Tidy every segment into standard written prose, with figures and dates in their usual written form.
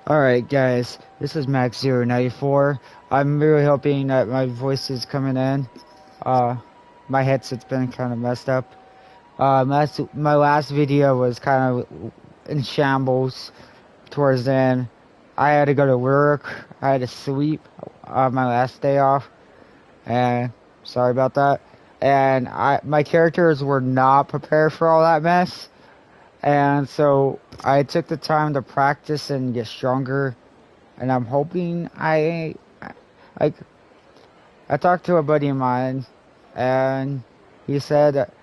Alright guys, this is Max094. I'm really hoping that my voice is coming in. Uh, my headset's been kind of messed up. My last video was kind of in shambles towards the end. I had to go to work, I had to sleep my last day off, and sorry about that. And my characters were not prepared for all that mess. And so I took the time to practice and get stronger, and I'm hoping like I talked to a buddy of mine, and he said that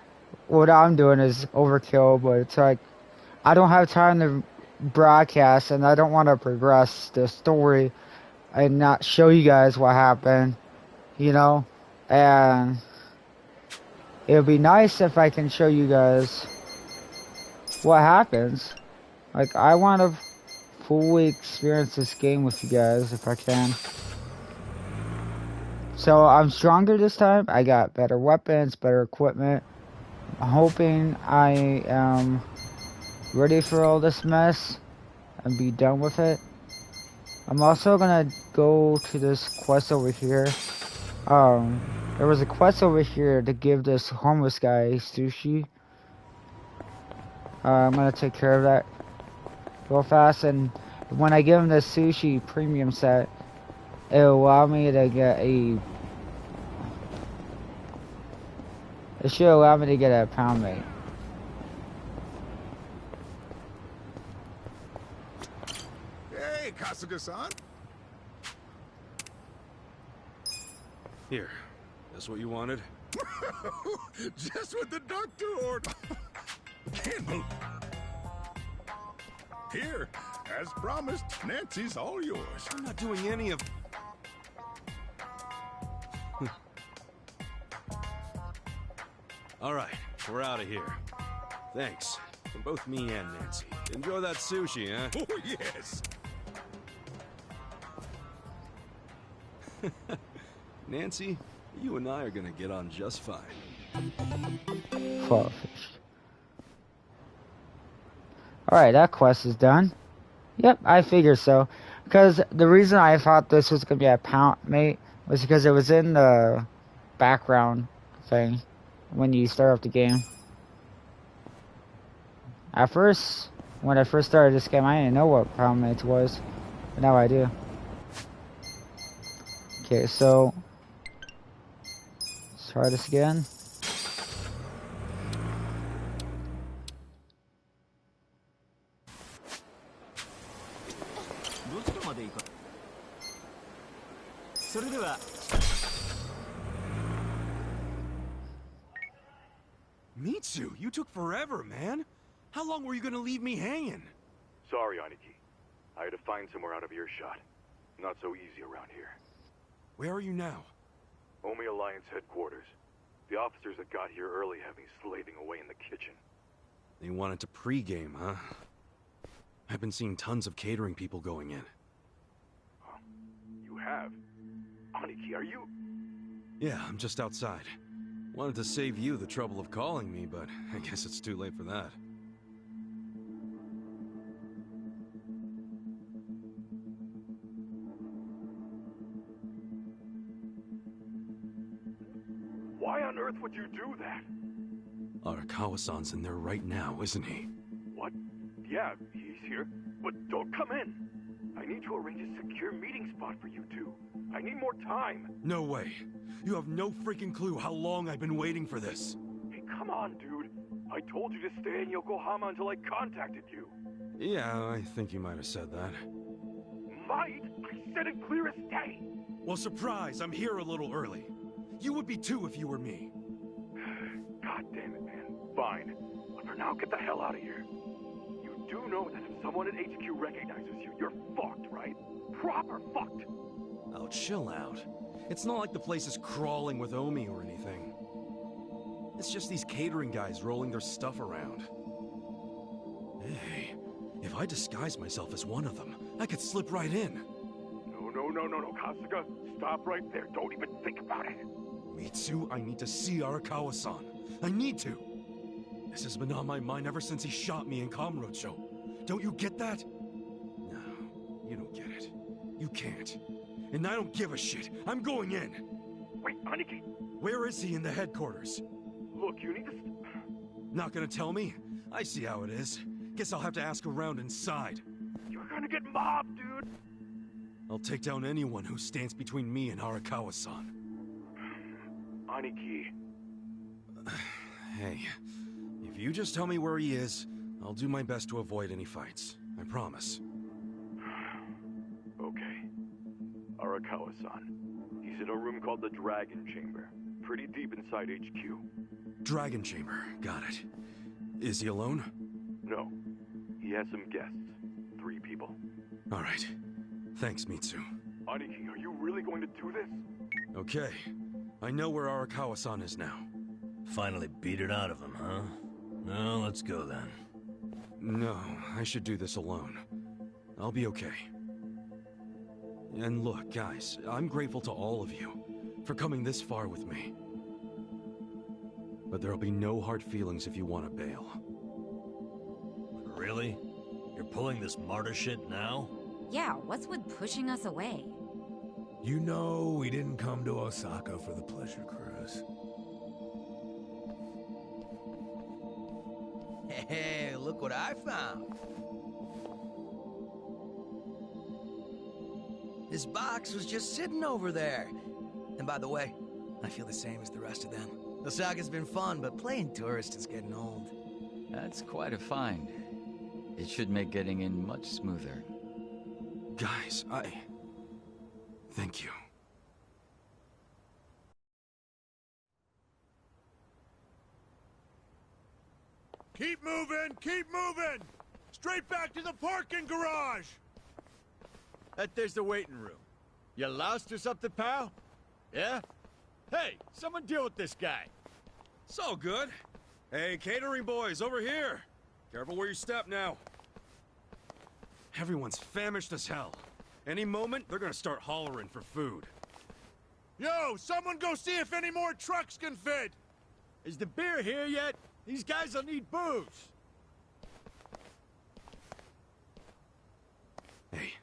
what I'm doing is overkill, but it's like I don't have time to broadcast, and I don't want to progress the story and not show you guys what happened, you know. And it would be nice if I can show you guys what happens. Like, I want to fully experience this game with you guys if I can. So I'm stronger this time. I got better weapons, better equipment. I'm hoping I am ready for all this mess and be done with it. I'm also gonna go to this quest over here. There was a quest over here to give this homeless guy sushi. I'm gonna take care of that real fast, and when I give him the sushi premium set, it'll allow me to get it should allow me to get a pound mate. Hey, Kasuga-san. Here, that's what you wanted? Just what the doctor ordered. Can't move. Here, as promised, Nancy's all yours. I'm not doing any of... All right, we're out of here. Thanks, from both me and Nancy. Enjoy that sushi, huh? Oh, yes. Nancy, you and I are gonna get on just fine. Crawfish. Alright, that quest is done. Yep, I figured so. Because the reason I thought this was going to be a pound mate was because it was in the background thing when you start off the game. At first, when I first started this game, I didn't know what pound mates was. But now I do. Okay, so let's try this again. Mitsu, you took forever, man. How long were you gonna leave me hanging? Sorry, Aniki. I had to find somewhere out of earshot. Not so easy around here. Where are you now? Omi Alliance headquarters. The officers that got here early have me slaving away in the kitchen. They wanted to pregame, huh? I've been seeing tons of catering people going in. Huh? You have? Aniki, are you... Yeah, I'm just outside. Wanted to save you the trouble of calling me, but I guess it's too late for that. Why on earth would you do that? Arakawa-san's in there right now, isn't he? What? Yeah, he's here. But don't come in. I need to arrange a secure meeting spot for you two. I need more time. No way. You have no freaking clue how long I've been waiting for this. Hey, come on, dude. I told you to stay in Yokohama until I contacted you. Yeah, I think you might have said that. Might? I said it clear as day. Well, surprise, I'm here a little early. You would be too if you were me. God damn it, man. Fine. But for now, get the hell out of here. You do know that if someone at HQ recognizes you, you're fucked, right? Proper fucked. Oh, chill out. It's not like the place is crawling with Omi or anything. It's just these catering guys rolling their stuff around. Hey, if I disguise myself as one of them, I could slip right in. No, Kasuga. Stop right there. Don't even think about it. Mitsu, I need to see Arakawa-san. I need to. This has been on my mind ever since he shot me in Kamurocho. Don't you get that? No, you You can't. And I don't give a shit. I'm going in. Wait, Aniki. Where is he in the headquarters? Look, you need to... Not gonna tell me? I see how it is. Guess I'll have to ask around inside. You're gonna get mobbed, dude. I'll take down anyone who stands between me and Arakawa-san. Aniki. Hey, if you just tell me where he is, I'll do my best to avoid any fights. I promise. Okay. Arakawa-san. He's in a room called the Dragon Chamber. Pretty deep inside HQ. Dragon Chamber, got it. Is he alone? No. He has some guests. 3 people. All right. Thanks, Mitsu. Aniki, are you really going to do this? Okay. I know where Arakawa-san is now. Finally beat it out of him, huh? No, let's go then. No, I should do this alone. I'll be okay. And look, guys, I'm grateful to all of you for coming this far with me. But there'll be no hard feelings if you want to bail. Really? You're pulling this martyr shit now? Yeah, what's with pushing us away? You know we didn't come to Osaka for the pleasure cruise. Hey, look what I found. This box was just sitting over there. And by the way, I feel the same as the rest of them. Osaka's been fun, but playing tourist is getting old. That's quite a find. It should make getting in much smoother. Guys, thank you. Keep moving! Keep moving! Straight back to the parking garage! There's the waiting room. You lost or something, pal? Yeah? Hey, someone deal with this guy. It's all good. Hey, catering boys, over here. Careful where you step now. Everyone's famished as hell. Any moment, they're gonna start hollering for food. Yo, someone go see if any more trucks can fit! Is the beer here yet? These guys will need booze. Hey,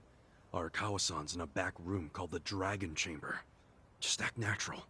Arakawa-san's in a back room called the Dragon Chamber. Just act natural.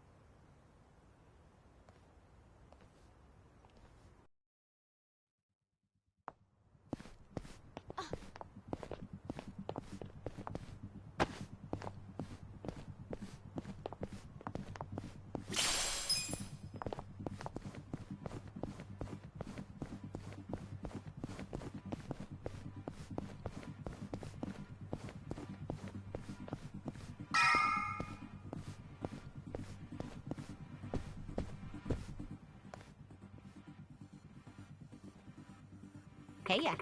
Hey, yeah.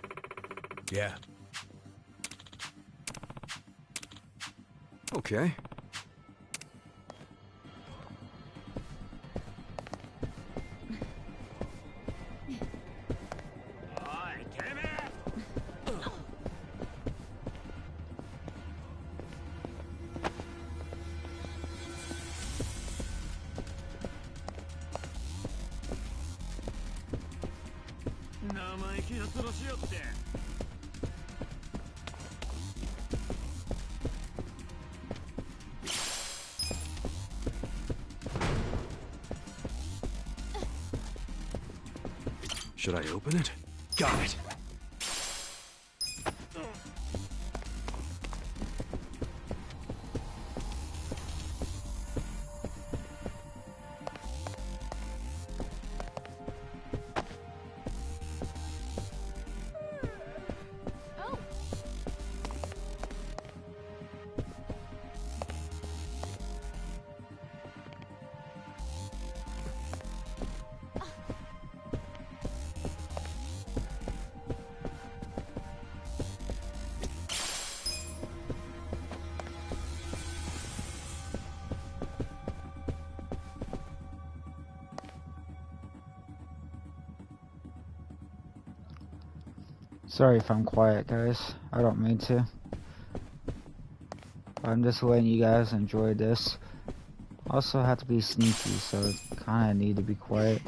Yeah. Okay. Should I open it? Got it. Sorry if I'm quiet, guys. I don't mean to. I'm just letting you guys enjoy this. Also have to be sneaky, so kinda need to be quiet.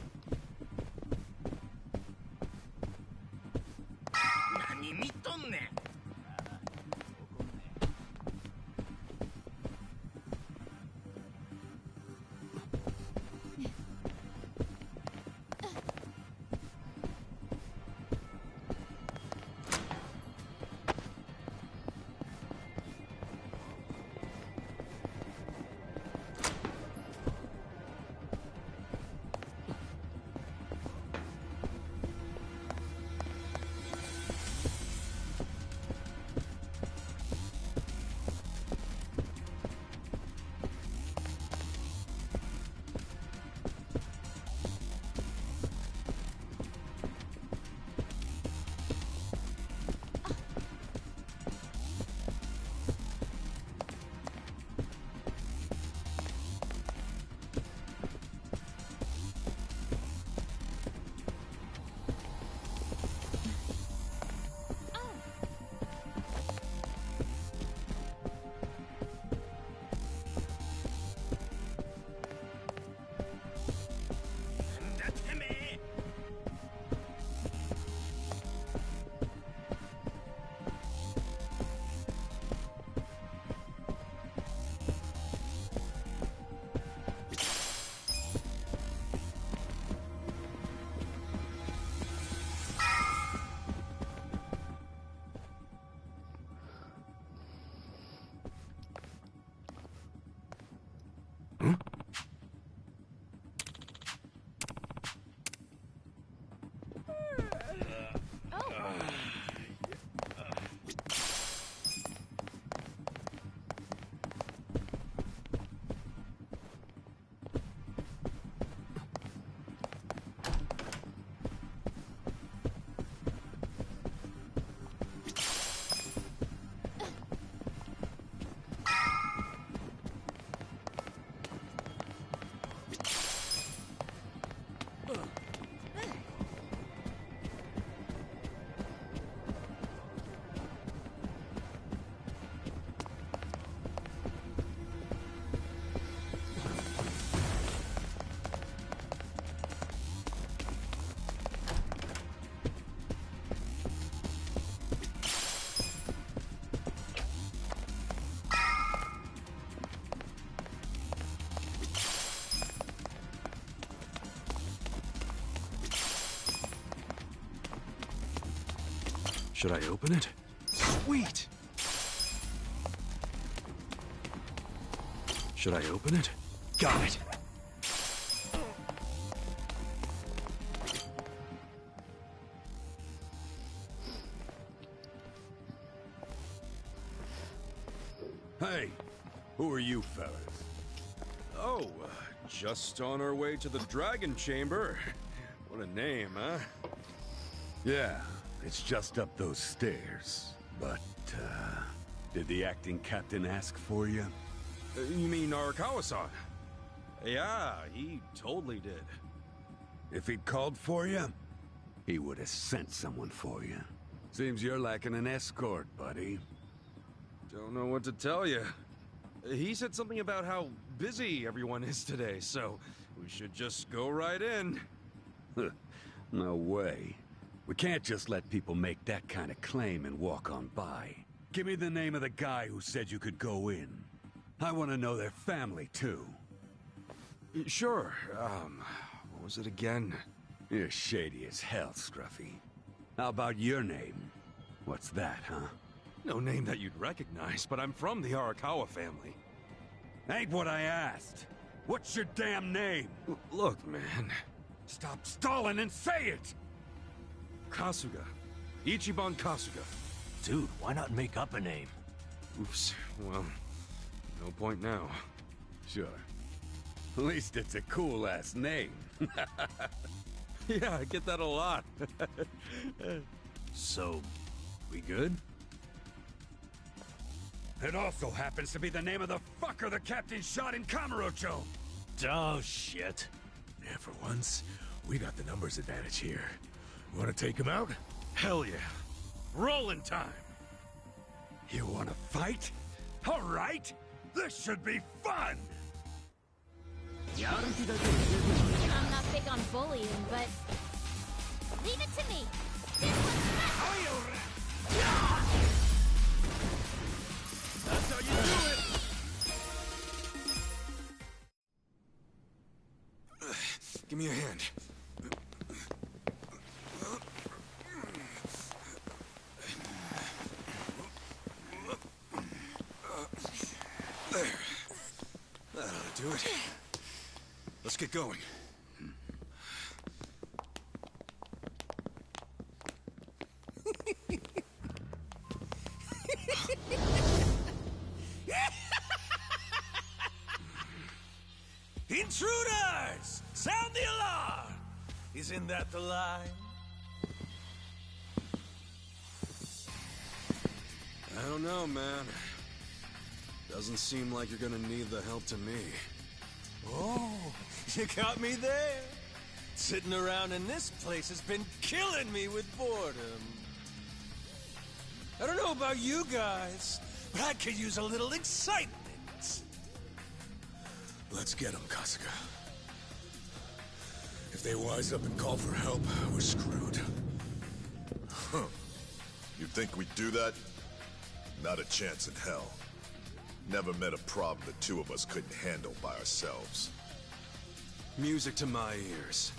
Should I open it? Sweet! Should I open it? Got it! Hey, who are you fellas? Oh, just on our way to the Dragon Chamber. What a name, huh? Yeah, it's just up those stairs. But, did the acting captain ask for you? You mean Arakawa-san? Yeah, he totally did. If he'd called for you, he would have sent someone for you. Seems you're lacking an escort, buddy. Don't know what to tell you. He said something about how busy everyone is today, so we should just go right in. No way. We can't just let people make that kind of claim and walk on by. Give me the name of the guy who said you could go in. I want to know their family, too. Sure, what was it again? You're shady as hell, Scruffy. How about your name? What's that, huh? No name that you'd recognize, but I'm from the Arakawa family. Ain't what I asked. What's your damn name? Look, man. Stop stalling and say it! Kasuga. Ichiban Kasuga. Dude, why not make up a name? Oops, well, no point now. Sure. At least it's a cool-ass name. Yeah, I get that a lot. So, we good? It also happens to be the name of the fucker the captain shot in Kamurocho! Oh, shit. Yeah, for once, we got the numbers advantage here. Wanna take him out? Hell yeah. Rolling time. You wanna fight? All right! This should be fun! I'm not big on bullying, but leave it to me. This one's That's how you do it! Give me a hand. There. That ought to do it. Let's get going. Intruders! Sound the alarm! Isn't that the line? I don't know, man. Doesn't seem like you're gonna need the help to me. Oh, you got me there. Sitting around in this place has been killing me with boredom. I don't know about you guys, but I could use a little excitement. Let's get them, Kasuga. If they wise up and call for help, we're screwed. Huh. You think we'd do that? Not a chance in hell. Never met a problem the two of us couldn't handle by ourselves. Music to my ears.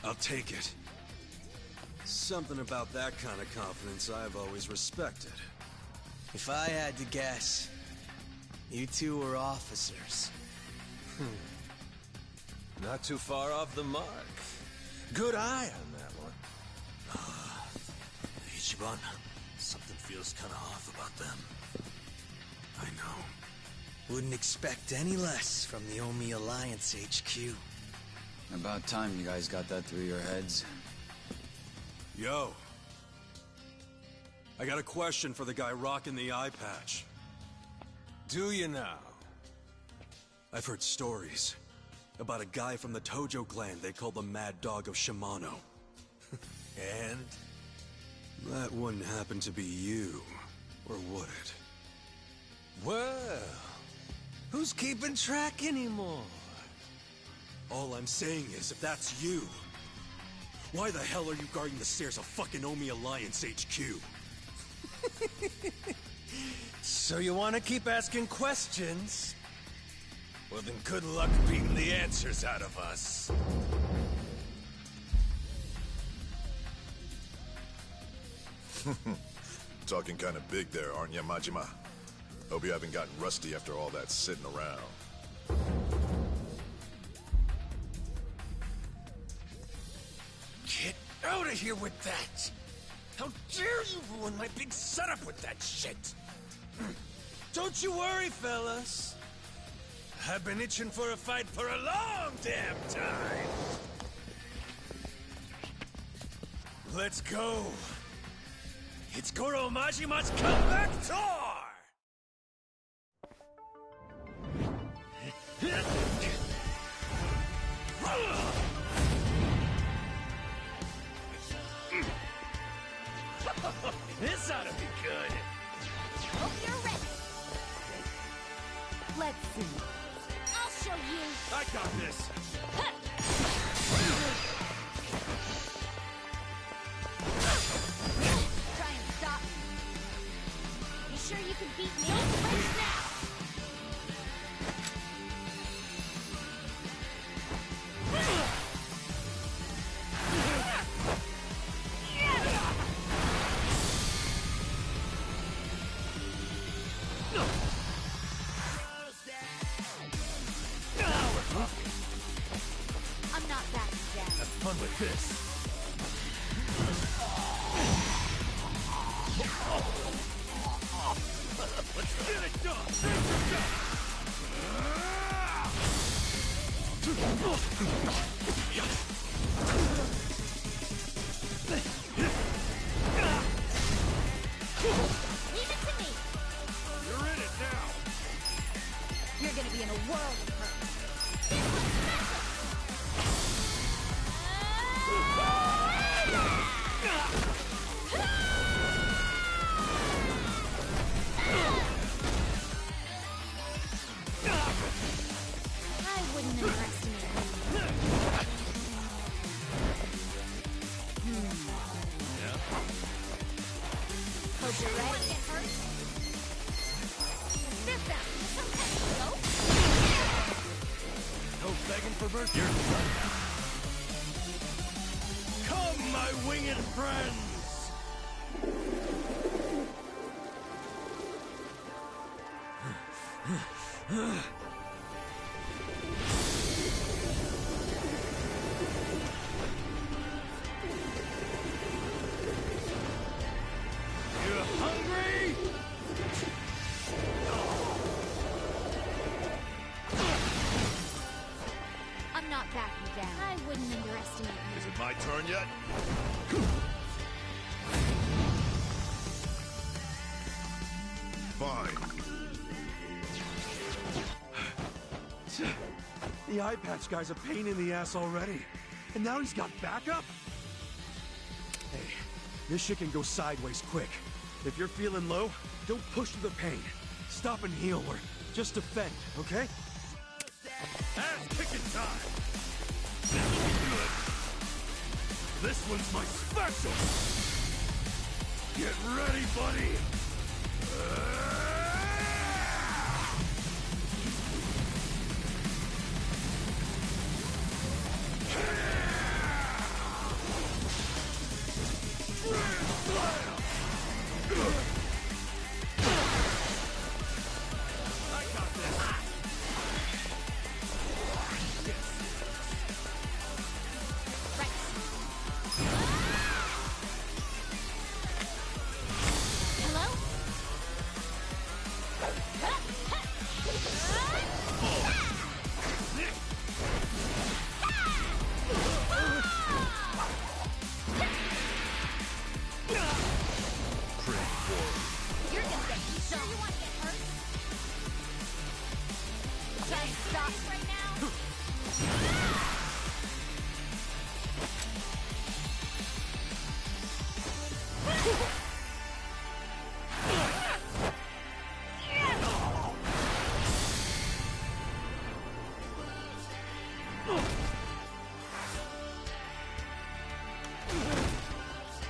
I'll take it. Something about that kind of confidence I've always respected. If I had to guess, you two were officers. Not too far off the mark. Good eye on that one. Ichiban, something feels kinda off about them. I know. Wouldn't expect any less from the Omi Alliance HQ. About time you guys got that through your heads. Yo. I got a question for the guy rocking the eye patch. Do you now? I've heard stories about a guy from the Tojo clan they call the Mad Dog of Shimano. And? That wouldn't happen to be you, or would it? Well, who's keeping track anymore? All I'm saying is, if that's you, why the hell are you guarding the stairs of fucking Omi Alliance HQ? So you want to keep asking questions? Well then good luck beating the answers out of us. Talking kind of big there, aren't you, Majima? Hope you haven't gotten rusty after all that sitting around. Get out of here with that! How dare you ruin my big setup with that shit! Don't you worry, fellas. I've been itching for a fight for a long damn time. Let's go. It's Goro Majima's comeback tour! This ought to be good. Hope you're ready. Let's see. I'll show you. I got this. Try and stop me. You sure you can beat me? Race now. I'm not backing down. Have fun with this. Let's get it done! Leave it to me. You're in it now! You're gonna be in a world of hurt. I wouldn't underestimate you. Hope you're ready. Get hurt? This out. Go. No begging for mercy. You're done now. Come, my winged friends! You hungry? I'm not backing down. I wouldn't underestimate you. Is it my turn yet? Fine. The eye patch guy's a pain in the ass already. And now he's got backup? Hey, this shit can go sideways quick. If you're feeling low, don't push through the pain. Stop and heal or just defend, okay? Ass kicking time! This'll be good. This one's my special! Get ready, buddy! I got this. Hello? You're gonna get you sure you want to get hurt? Try and stop me right now.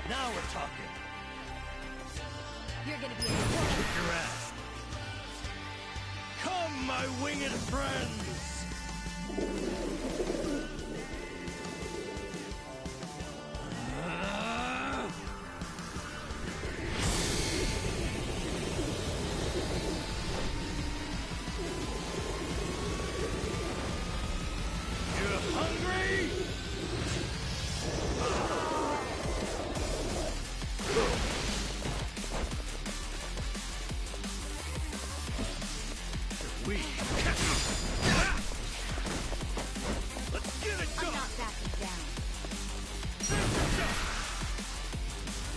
Now we're talking. You're gonna be in a world. Kick your ass. Come, my winged friends! I'm not backing down.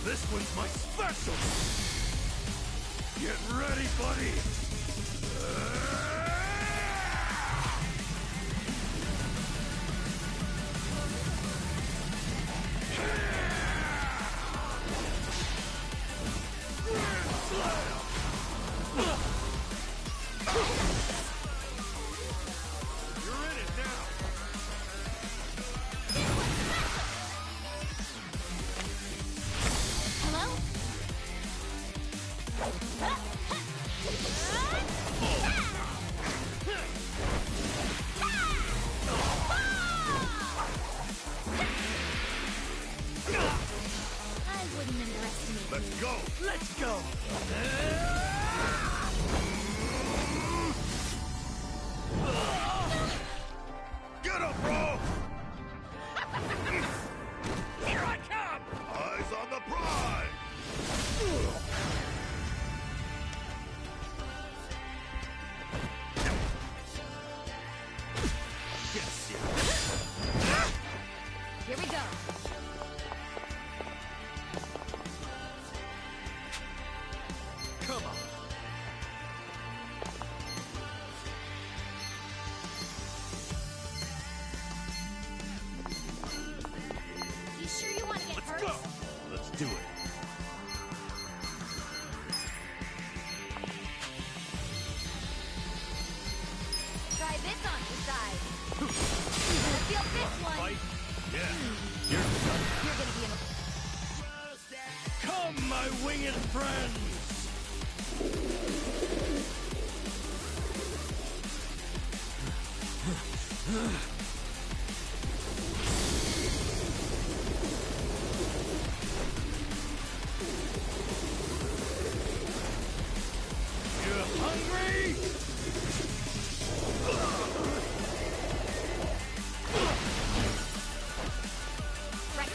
This one's my special! Get ready, buddy! You're in it now! Hello? I wouldn't underestimate Let's you. go! Let's go! Get up, bro! Here I come! Eyes on the prize! Yes, Here we go. come on! You sure you want to get Let's hurt? go! Let's do it. Try this on your side. Gonna feel this one. Fight? Yeah. You're done. You're gonna be in a... Come, my winged friends! You hungry? Right.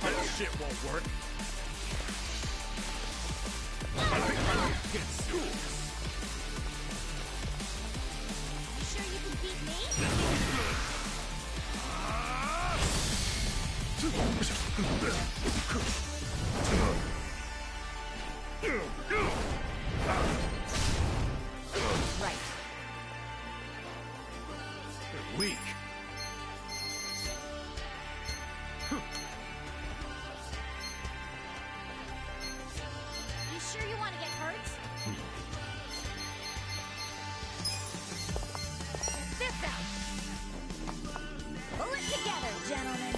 That shit won't work. Get serious. You sure you can beat me? Right. You're weak. You sure you want to get hurt? Check this out. Pull it together, gentlemen.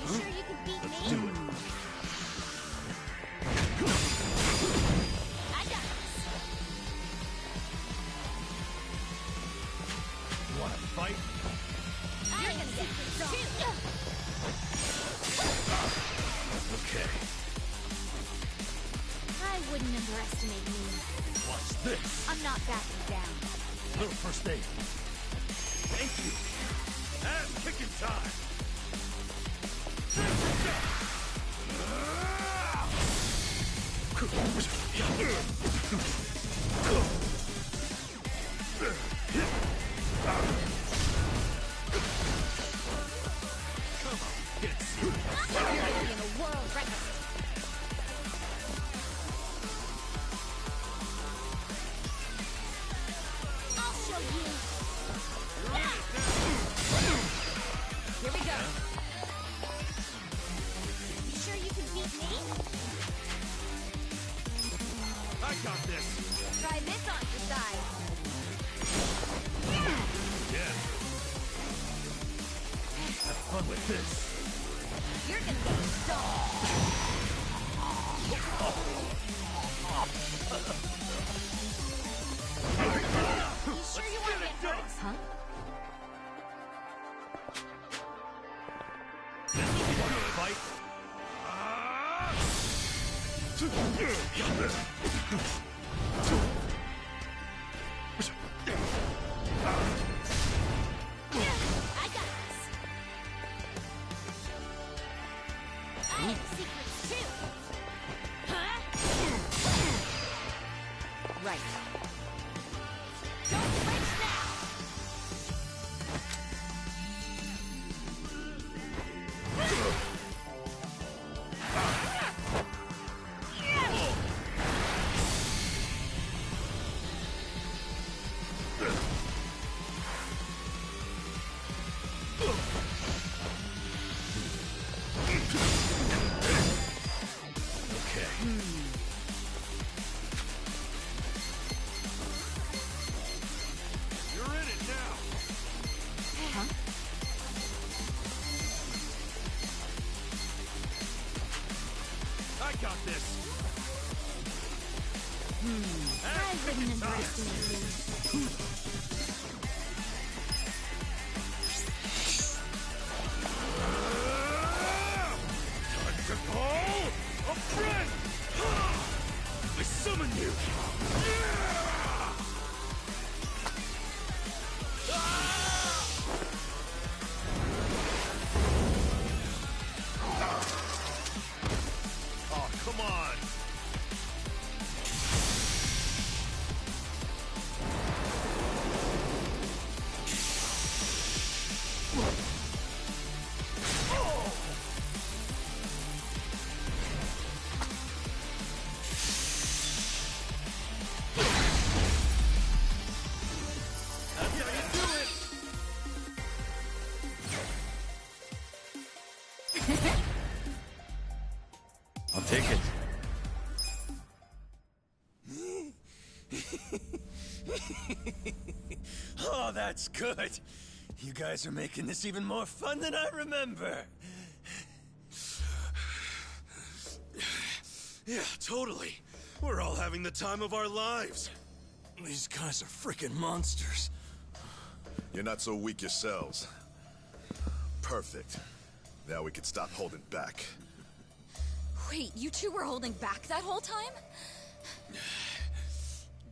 You sure you can beat me? Do it. I got this. Wanna fight? You're gonna get this too. Okay. I wouldn't underestimate me. Watch this. I'm not backing down. Little first aid. Thank you. Ass kicking time. Come on, get serious. You're gonna be in a world record. I'll show you. Here we go. You sure you can beat me? I got this. Try this on your side. Yeah. Have fun with this. You're gonna be stoned. You sure you want to get hurt, huh? Wanna fight? I got this. I have secrets too. Huh? Right. Don't flinch now. You're in it now. Huh? I got this. I wouldn't underestimate you. Time to call a friend. I summon you. Oh, come on. That's how you do it. I'll take it. Oh, that's good. You guys are making this even more fun than I remember. Yeah, totally. We're all having the time of our lives. These guys are freaking monsters. You're not so weak yourselves. Perfect. Now we can stop holding back. Wait, you two were holding back that whole time?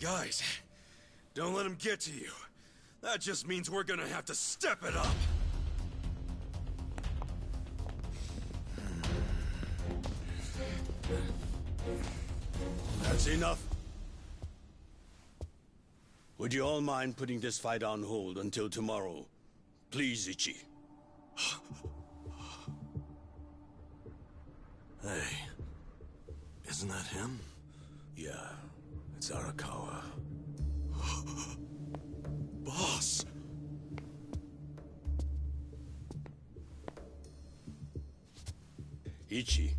Guys, don't let him get to you. That just means we're gonna have to step it up. That's enough. Would you all mind putting this fight on hold until tomorrow? Please, Ichi. Hey, isn't that him? Yeah, it's Arakawa. Boss! Ichi,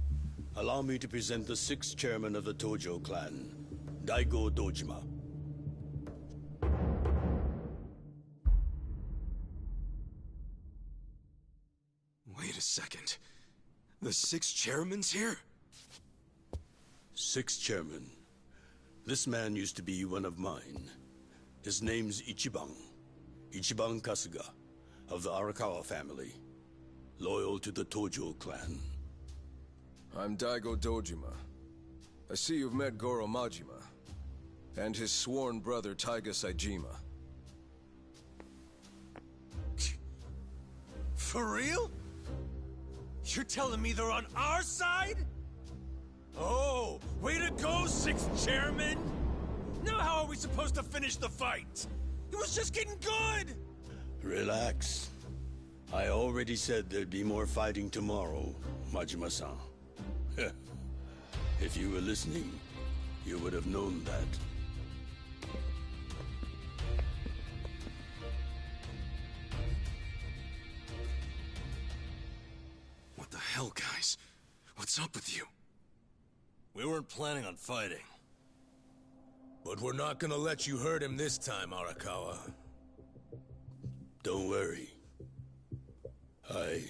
allow me to present the 6th chairman of the Tojo clan, Daigo Dojima. Wait a second. The 6th chairman's here? 6th chairman. This man used to be one of mine. His name's Ichiban. Ichiban Kasuga, of the Arakawa family. Loyal to the Tojo clan. I'm Daigo Dojima. I see you've met Goro Majima, and his sworn brother Taiga Saejima. For real? You're telling me they're on our side? Oh, way to go, 6th chairman! Now how are we supposed to finish the fight? It was just getting good! Relax. I already said there'd be more fighting tomorrow, Majima-san. If you were listening, you would have known that. What the hell, guys? What's up with you? We weren't planning on fighting. But we're not gonna let you hurt him this time, Arakawa. Don't worry. I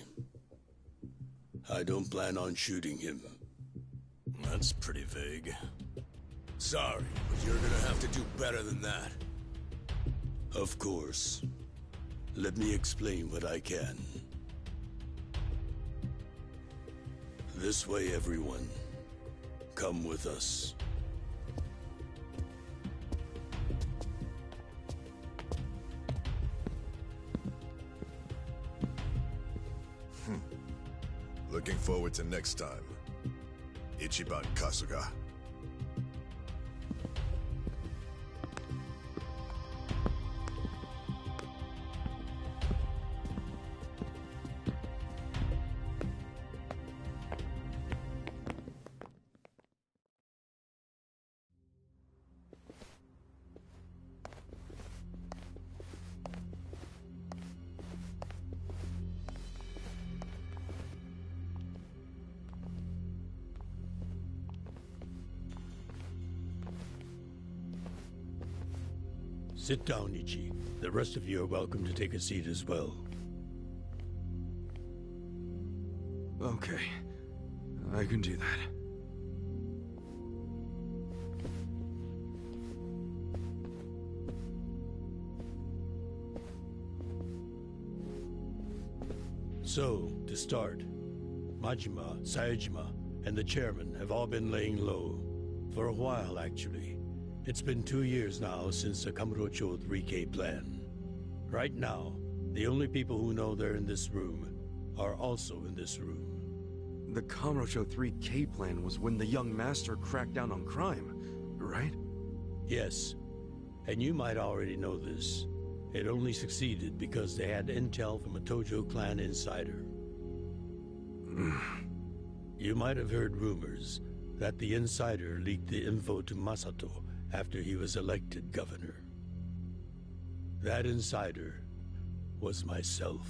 don't plan on shooting him. That's pretty vague. Sorry, but you're gonna have to do better than that. Of course. Let me explain what I can. This way, everyone. come with us. Looking forward to next time. Ichiban Kasuga. Sit down, Ichi. The rest of you are welcome to take a seat as well. Okay. I can do that. So, to start, Majima, Saejima, and the chairman have all been laying low. For a while, actually. It's been 2 years now since the Kamurocho 3K plan. Right now, the only people who know they're in this room are also in this room. The Kamurocho 3K plan was when the young master cracked down on crime, right? Yes, and you might already know this. It only succeeded because they had intel from a Tojo clan insider. You might have heard rumors that the insider leaked the info to Masato after he was elected governor. That insider was myself.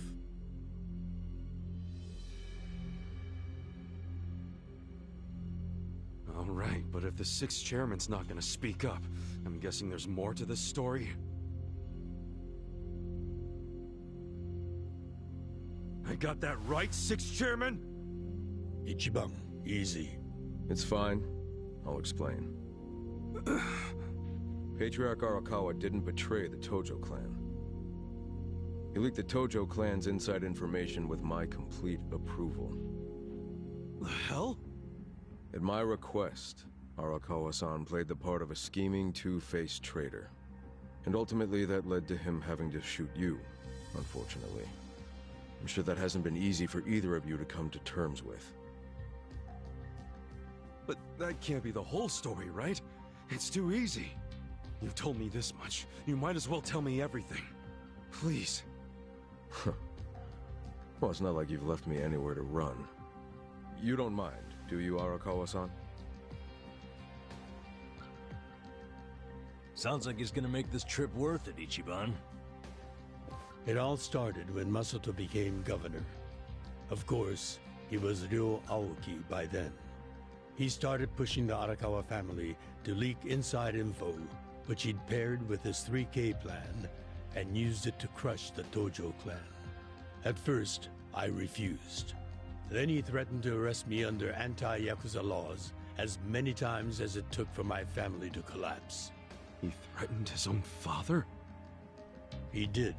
All right, but if the sixth chairman's not gonna speak up, I'm guessing there's more to this story? I got that right, sixth chairman? Ichiban, easy. It's fine. I'll explain. Patriarch Arakawa didn't betray the Tojo clan. He leaked the Tojo clan's inside information with my complete approval. The hell? At my request, Arakawa-san played the part of a scheming, two-faced traitor. And ultimately that led to him having to shoot you, unfortunately. I'm sure that hasn't been easy for either of you to come to terms with. But that can't be the whole story, right? It's too easy. You've told me this much. You might as well tell me everything. Please. Well, it's not like you've left me anywhere to run. You don't mind, do you, Arakawa-san? Sounds like it's gonna make this trip worth it, Ichiban. It all started when Masato became governor. Of course, he was Ryo Aoki by then. He started pushing the Arakawa family to leak inside info, which he'd paired with his 3K plan and used it to crush the Tojo clan. At first, I refused. Then he threatened to arrest me under anti-Yakuza laws as many times as it took for my family to collapse. He threatened his own father? He did.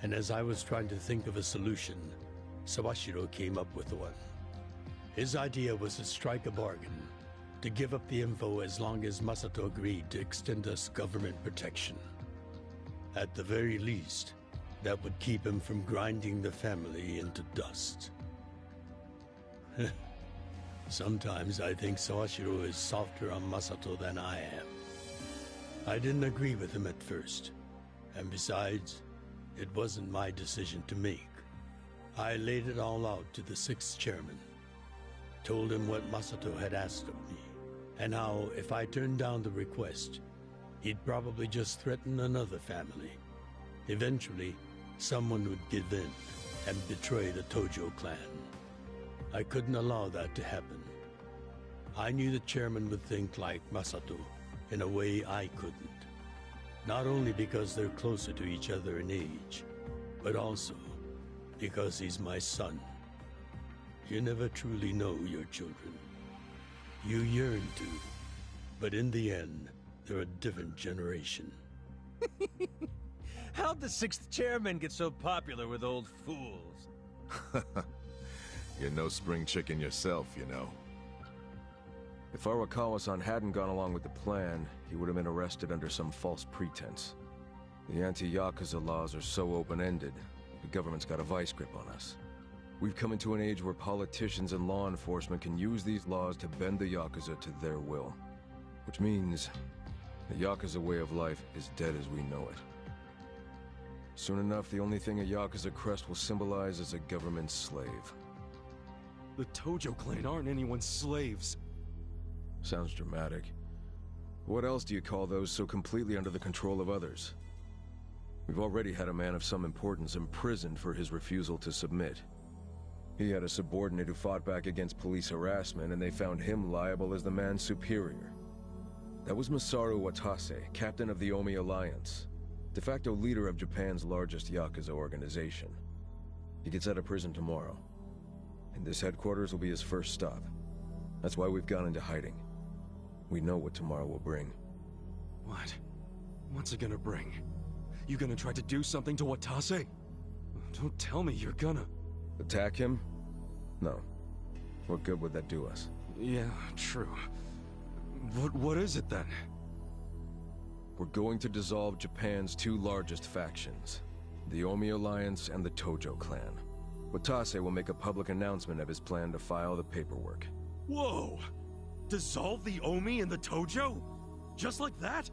And as I was trying to think of a solution, Sawashiro came up with one. His idea was to strike a bargain, to give up the info as long as Masato agreed to extend us government protection. At the very least, that would keep him from grinding the family into dust. Sometimes I think Sawashiro is softer on Masato than I am. I didn't agree with him at first, and besides, it wasn't my decision to make. I laid it all out to the sixth chairman. Told him what Masato had asked of me, and how if I turned down the request, he'd probably just threaten another family. Eventually, someone would give in and betray the Tojo clan. I couldn't allow that to happen. I knew the chairman would think like Masato in a way I couldn't. Not only because they're closer to each other in age, but also because he's my son. You never truly know your children. You yearn to, but in the end, they're a different generation. How'd the sixth chairman get so popular with old fools? You're no spring chicken yourself, you know. If Arakawa-san hadn't gone along with the plan, he would have been arrested under some false pretense. The anti-Yakuza laws are so open-ended, the government's got a vice grip on us. We've come into an age where politicians and law enforcement can use these laws to bend the Yakuza to their will. Which means, the Yakuza way of life is dead as we know it. Soon enough, the only thing a Yakuza crest will symbolize is a government slave. The Tojo clan aren't anyone's slaves. Sounds dramatic. What else do you call those so completely under the control of others? We've already had a man of some importance imprisoned for his refusal to submit. He had a subordinate who fought back against police harassment, and they found him liable as the man's superior. That was Masaru Watase, captain of the Omi Alliance, de facto leader of Japan's largest Yakuza organization. He gets out of prison tomorrow, and this headquarters will be his first stop. That's why we've gone into hiding. We know what tomorrow will bring. What? What's it gonna bring? You gonna try to do something to Watase? Don't tell me you're gonna... Attack him? No. What good would that do us? Yeah, true. What is it then? We're going to dissolve Japan's two largest factions, the Omi Alliance and the Tojo clan. Watase will make a public announcement of his plan to file the paperwork. Whoa! Dissolve the Omi and the Tojo? Just like that?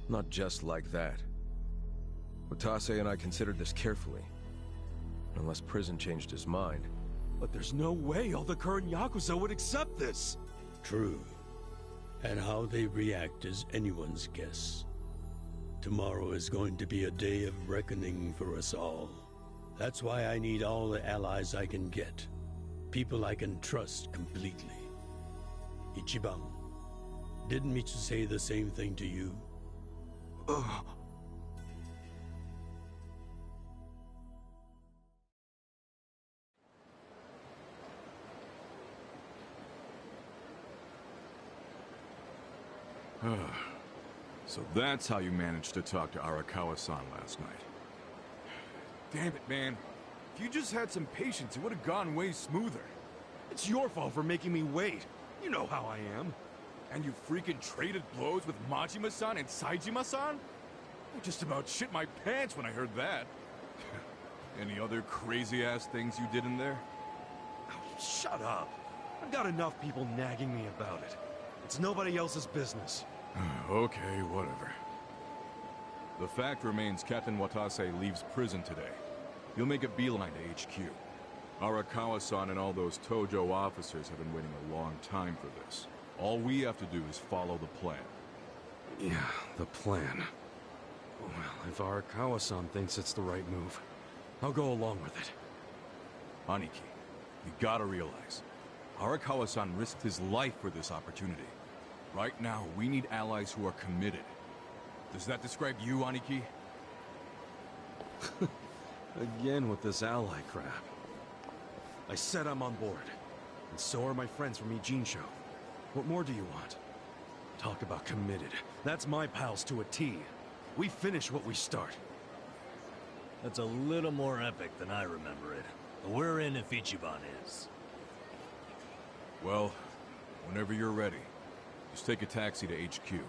Not just like that. Watase and I considered this carefully. Unless prison changed his mind. But there's no way all the current Yakuza would accept this! True. And how they react is anyone's guess. Tomorrow is going to be a day of reckoning for us all. That's why I need all the allies I can get. People I can trust completely. Ichiban, didn't Mitsu say the same thing to you? So that's how you managed to talk to Arakawa-san last night. Damn it, man. If you just had some patience, it would have gone way smoother. It's your fault for making me wait. You know how I am. And you freaking traded blows with Majima-san and Saejima-san? I just about shit my pants when I heard that. Any other crazy-ass things you did in there? Oh, shut up. I've got enough people nagging me about it. It's nobody else's business. Okay, whatever. The fact remains Captain Watase leaves prison today. He'll make a beeline to HQ. Arakawa-san and all those Tojo officers have been waiting a long time for this. All we have to do is follow the plan. Yeah, the plan. Well, if Arakawa-san thinks it's the right move, I'll go along with it. Aniki, you gotta realize, Arakawa-san risked his life for this opportunity. Right now, we need allies who are committed. Does that describe you, Aniki? Again with this ally crap. I said I'm on board. And so are my friends from Ijincho. What more do you want? Talk about committed. That's my pals to a T. We finish what we start. That's a little more epic than I remember it. But we're in if Ichiban is. Well, whenever you're ready, just take a taxi to HQ.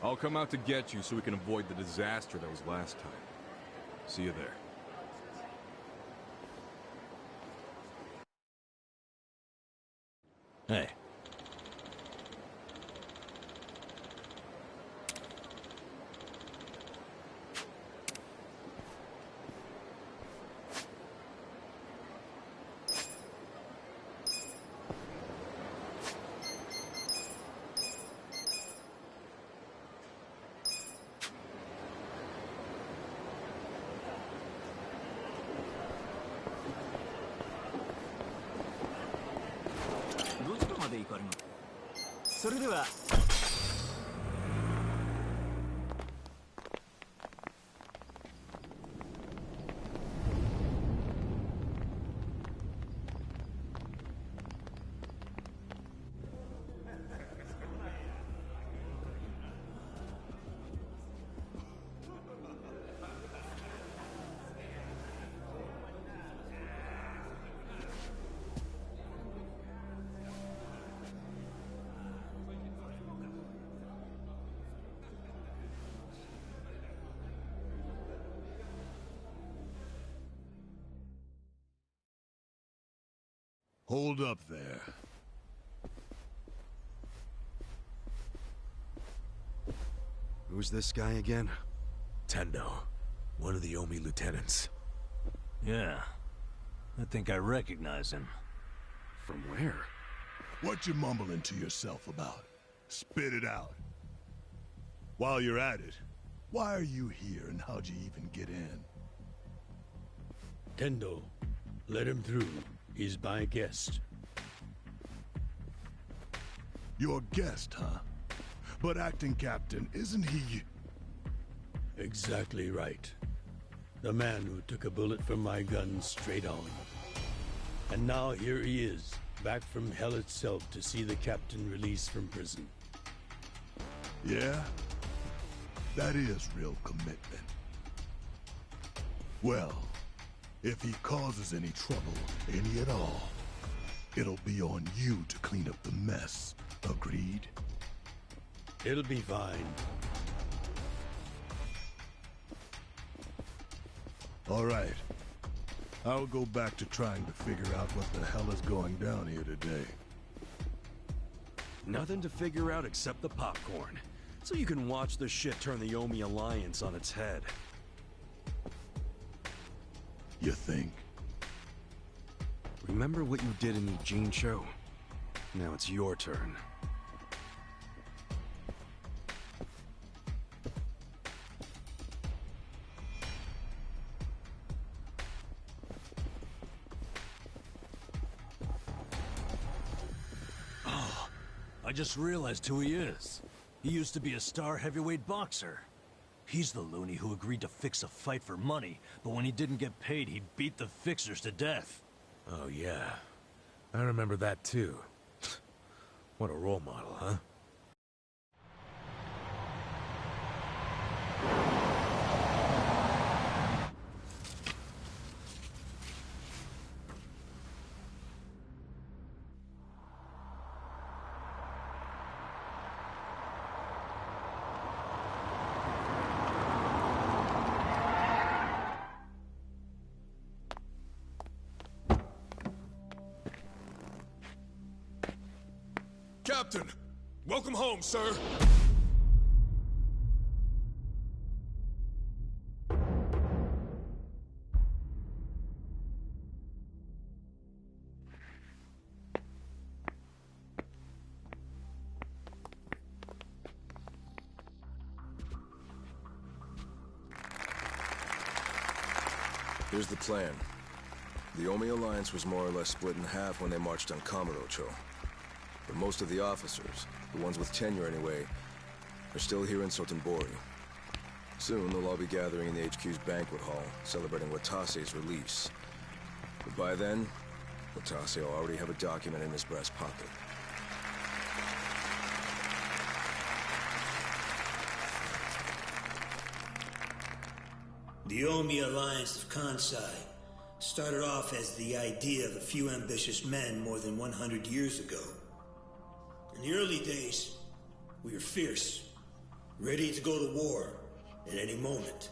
I'll come out to get you so we can avoid the disaster that was last time. See you there. Hey. Hold up there. Who's this guy again? Tendo, one of the Omi lieutenants. Yeah, I think I recognize him. From where? What you mumbling to yourself about? Spit it out. While you're at it, why are you here and how'd you even get in? Tendo, let him through. He's my guest. Your guest, huh? But acting captain, isn't he... Exactly right. The man who took a bullet from my gun straight on. And now here he is, back from hell itself to see the captain released from prison. Yeah? That is real commitment. Well, if he causes any trouble, any at all, it'll be on you to clean up the mess. Agreed? It'll be fine. All right. I'll go back to trying to figure out what the hell is going down here today. Nothing to figure out except the popcorn. So you can watch the shit turn the Omi Alliance on its head. You think? Remember what you did in the Eugene show? Now it's your turn. I just realized who he is. He used to be a star heavyweight boxer. He's the loony who agreed to fix a fight for money, but when he didn't get paid, he beat the fixers to death. Oh, yeah. I remember that, too. What a role model, huh? Captain! Welcome home, sir! Here's the plan. The Omi Alliance was more or less split in half when they marched on Kamurocho. But most of the officers, the ones with tenure anyway, are still here in Sotenbori. Soon they'll all be gathering in the HQ's banquet hall, celebrating Watase's release. But by then, Watase will already have a document in his breast pocket. The Omi Alliance of Kansai started off as the idea of a few ambitious men more than 100 years ago. In the early days, we were fierce, ready to go to war at any moment.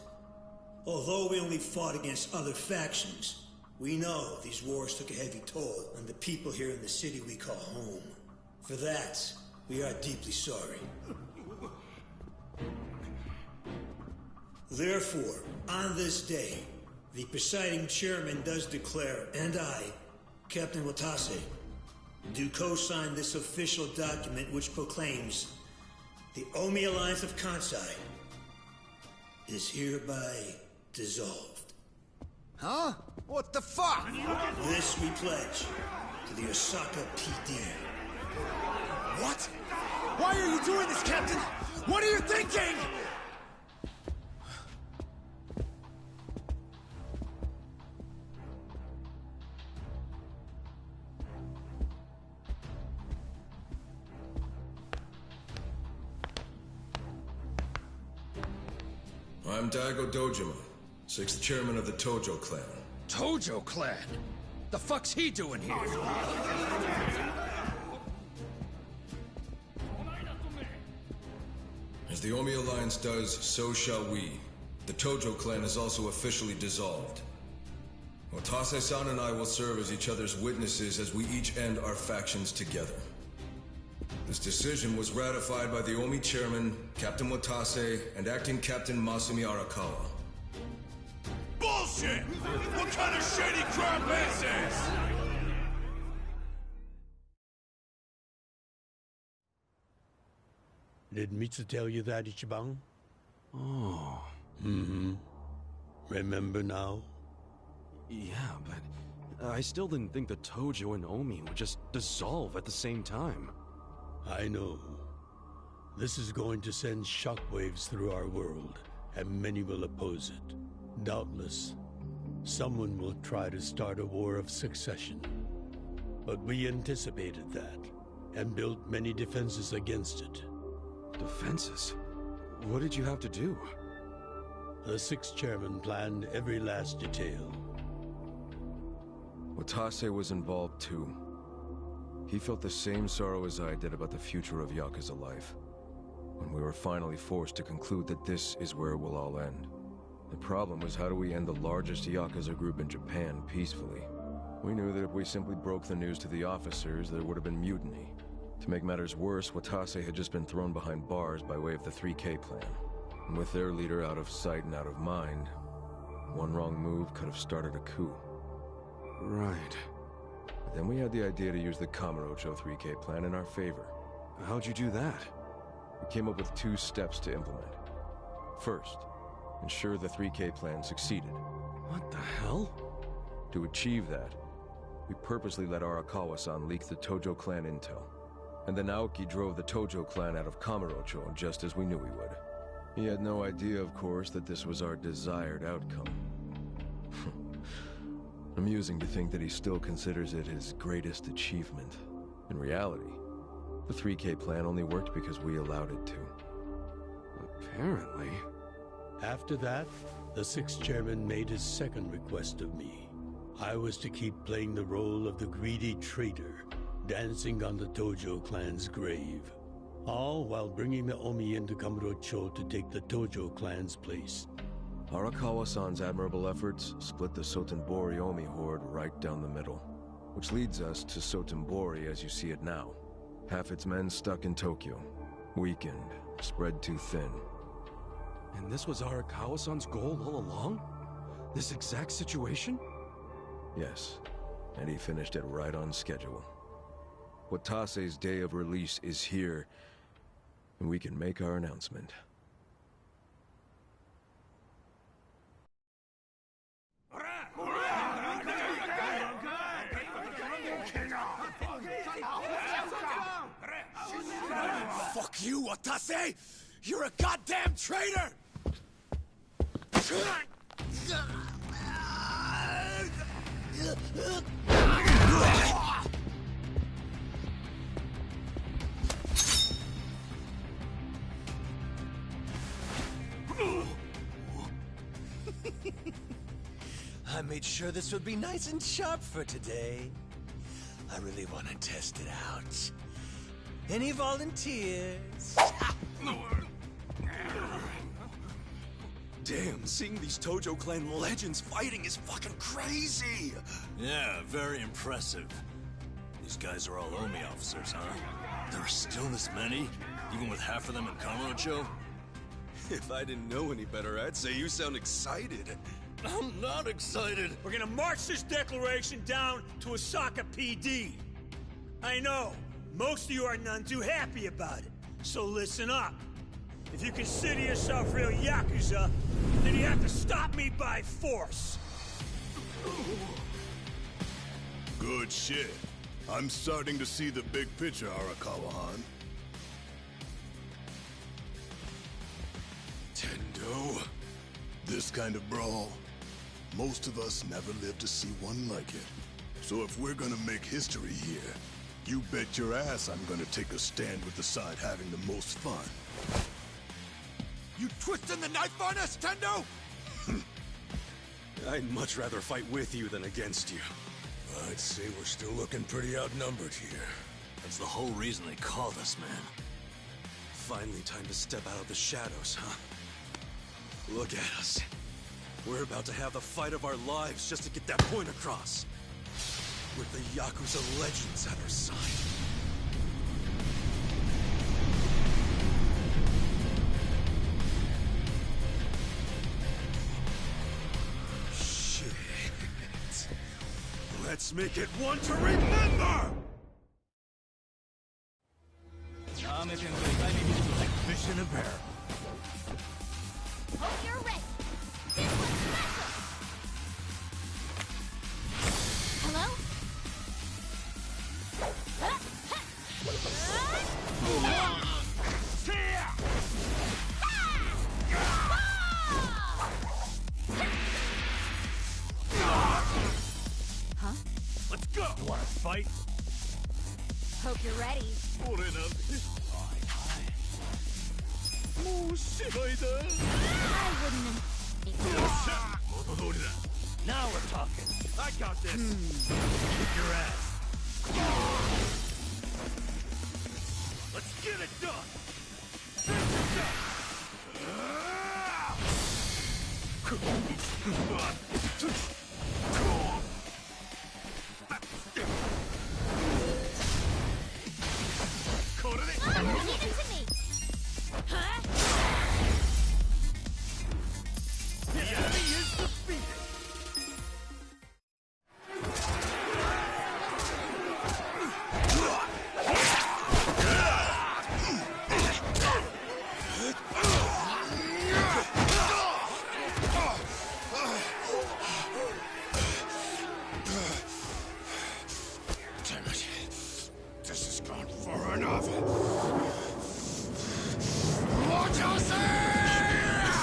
Although we only fought against other factions, we know these wars took a heavy toll on the people here in the city we call home. For that, we are deeply sorry. Therefore, on this day, the presiding chairman does declare, and I, Captain Watase, do co-sign this official document which proclaims the Omi Alliance of Kansai is hereby dissolved. Huh? What the fuck? This we pledge to the Osaka PD. What? Why are you doing this, Captain? What are you thinking? I'm Daigo Dojima, 6th chairman of the Tojo clan. Tojo clan? The fuck's he doing here? As the Omi Alliance does, so shall we. The Tojo clan is also officially dissolved. Watase-san and I will serve as each other's witnesses as we each end our factions together. This decision was ratified by the Omi chairman, Captain Watase, and acting Captain Masumi Arakawa. Bullshit! What kind of shady crap is this? Did Mitsu tell you that, Ichiban? Oh. Mm-hmm. Remember now? Yeah, but I still didn't think that Tojo and Omi would just dissolve at the same time. I know. This is going to send shockwaves through our world, and many will oppose it. Doubtless, someone will try to start a war of succession. But we anticipated that, and built many defenses against it. Defenses? What did you have to do? The sixth chairman planned every last detail. Watase was involved too. He felt the same sorrow as I did about the future of Yakuza life. When we were finally forced to conclude that this is where it will all end. The problem was, how do we end the largest Yakuza group in Japan peacefully? We knew that if we simply broke the news to the officers, there would have been mutiny. To make matters worse, Watase had just been thrown behind bars by way of the 3K plan. And with their leader out of sight and out of mind, one wrong move could have started a coup. Right. Then we had the idea to use the Kamurocho 3K plan in our favor. How'd you do that? We came up with 2 steps to implement. First, ensure the 3K plan succeeded. What the hell? To achieve that, we purposely let Arakawa-san leak the Tojo clan intel. And then Aoki drove the Tojo clan out of Kamurocho just as we knew he would. He had no idea, of course, that this was our desired outcome. Amusing to think that he still considers it his greatest achievement. In reality, the 3K plan only worked because we allowed it to. Apparently. After that, the sixth chairman made his second request of me. I was to keep playing the role of the greedy traitor, dancing on the Tojo clan's grave. All while bringing the Omi into Kamurocho to take the Tojo clan's place. Arakawa-san's admirable efforts split the Sotenbori Omi horde right down the middle. Which leads us to Sotenbori as you see it now. Half its men stuck in Tokyo. Weakened, spread too thin. And this was Arakawa-san's goal all along? This exact situation? Yes, and he finished it right on schedule. Watase's day of release is here, and we can make our announcement. Fuck you, Watase! You're a goddamn traitor! I made sure this would be nice and sharp for today. I really want to test it out. Any volunteers? Damn, seeing these Tojo clan legends fighting is fucking crazy! Yeah, very impressive. These guys are all Omi officers, huh? There are still this many? Even with half of them in Kamurocho? If I didn't know any better, I'd say you sound excited. I'm not excited! We're gonna march this declaration down to Osaka PD. I know, most of you are none too happy about it, so listen up. If you consider yourself real Yakuza, then you have to stop me by force. Good shit. I'm starting to see the big picture, Arakawa-han. Tendo. This kind of brawl, most of us never lived to see one like it. So if we're gonna make history here, you bet your ass I'm gonna take a stand with the side having the most fun. You twisting the knife on us, Tendo? I'd much rather fight with you than against you. I'd say we're still looking pretty outnumbered here. That's the whole reason they called us, man. Finally time to step out of the shadows, huh? Look at us. We're about to have the fight of our lives just to get that point across. With the Yakuza legends at our side. Shit. Let's make it one to remember! Like fish in a barrel. Hope you're ready. This one's special. Hello? Huh? Let's go! You wanna fight? Hope you're ready. I wouldn't. Now we're talking. I got this. Kick your ass. Let's get it done. Leave it to me. Huh? The enemy is defeated. Damn it. This has gone far enough.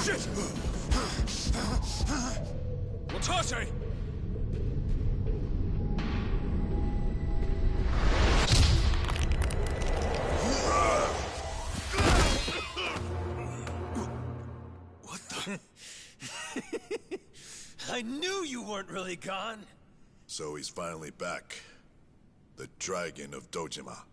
Shit! Watase! What the? I knew you weren't really gone. So he's finally back. The Dragon of Dojima.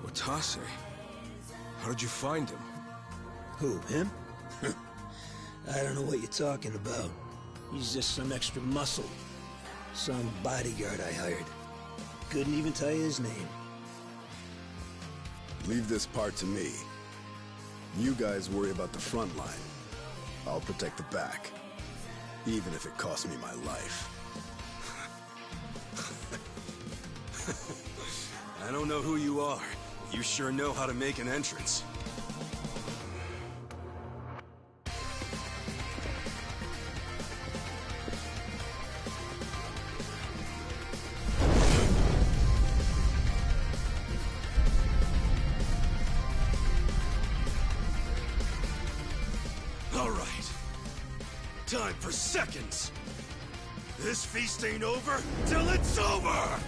Watase? How did you find him? Who, him? I don't know what you're talking about. He's just some extra muscle. Some bodyguard I hired. Couldn't even tell you his name. Leave this part to me. You guys worry about the front line. I'll protect the back. Even if it costs me my life. I don't know who you are. You sure know how to make an entrance. All right. Time for seconds. This feast ain't over till it's over!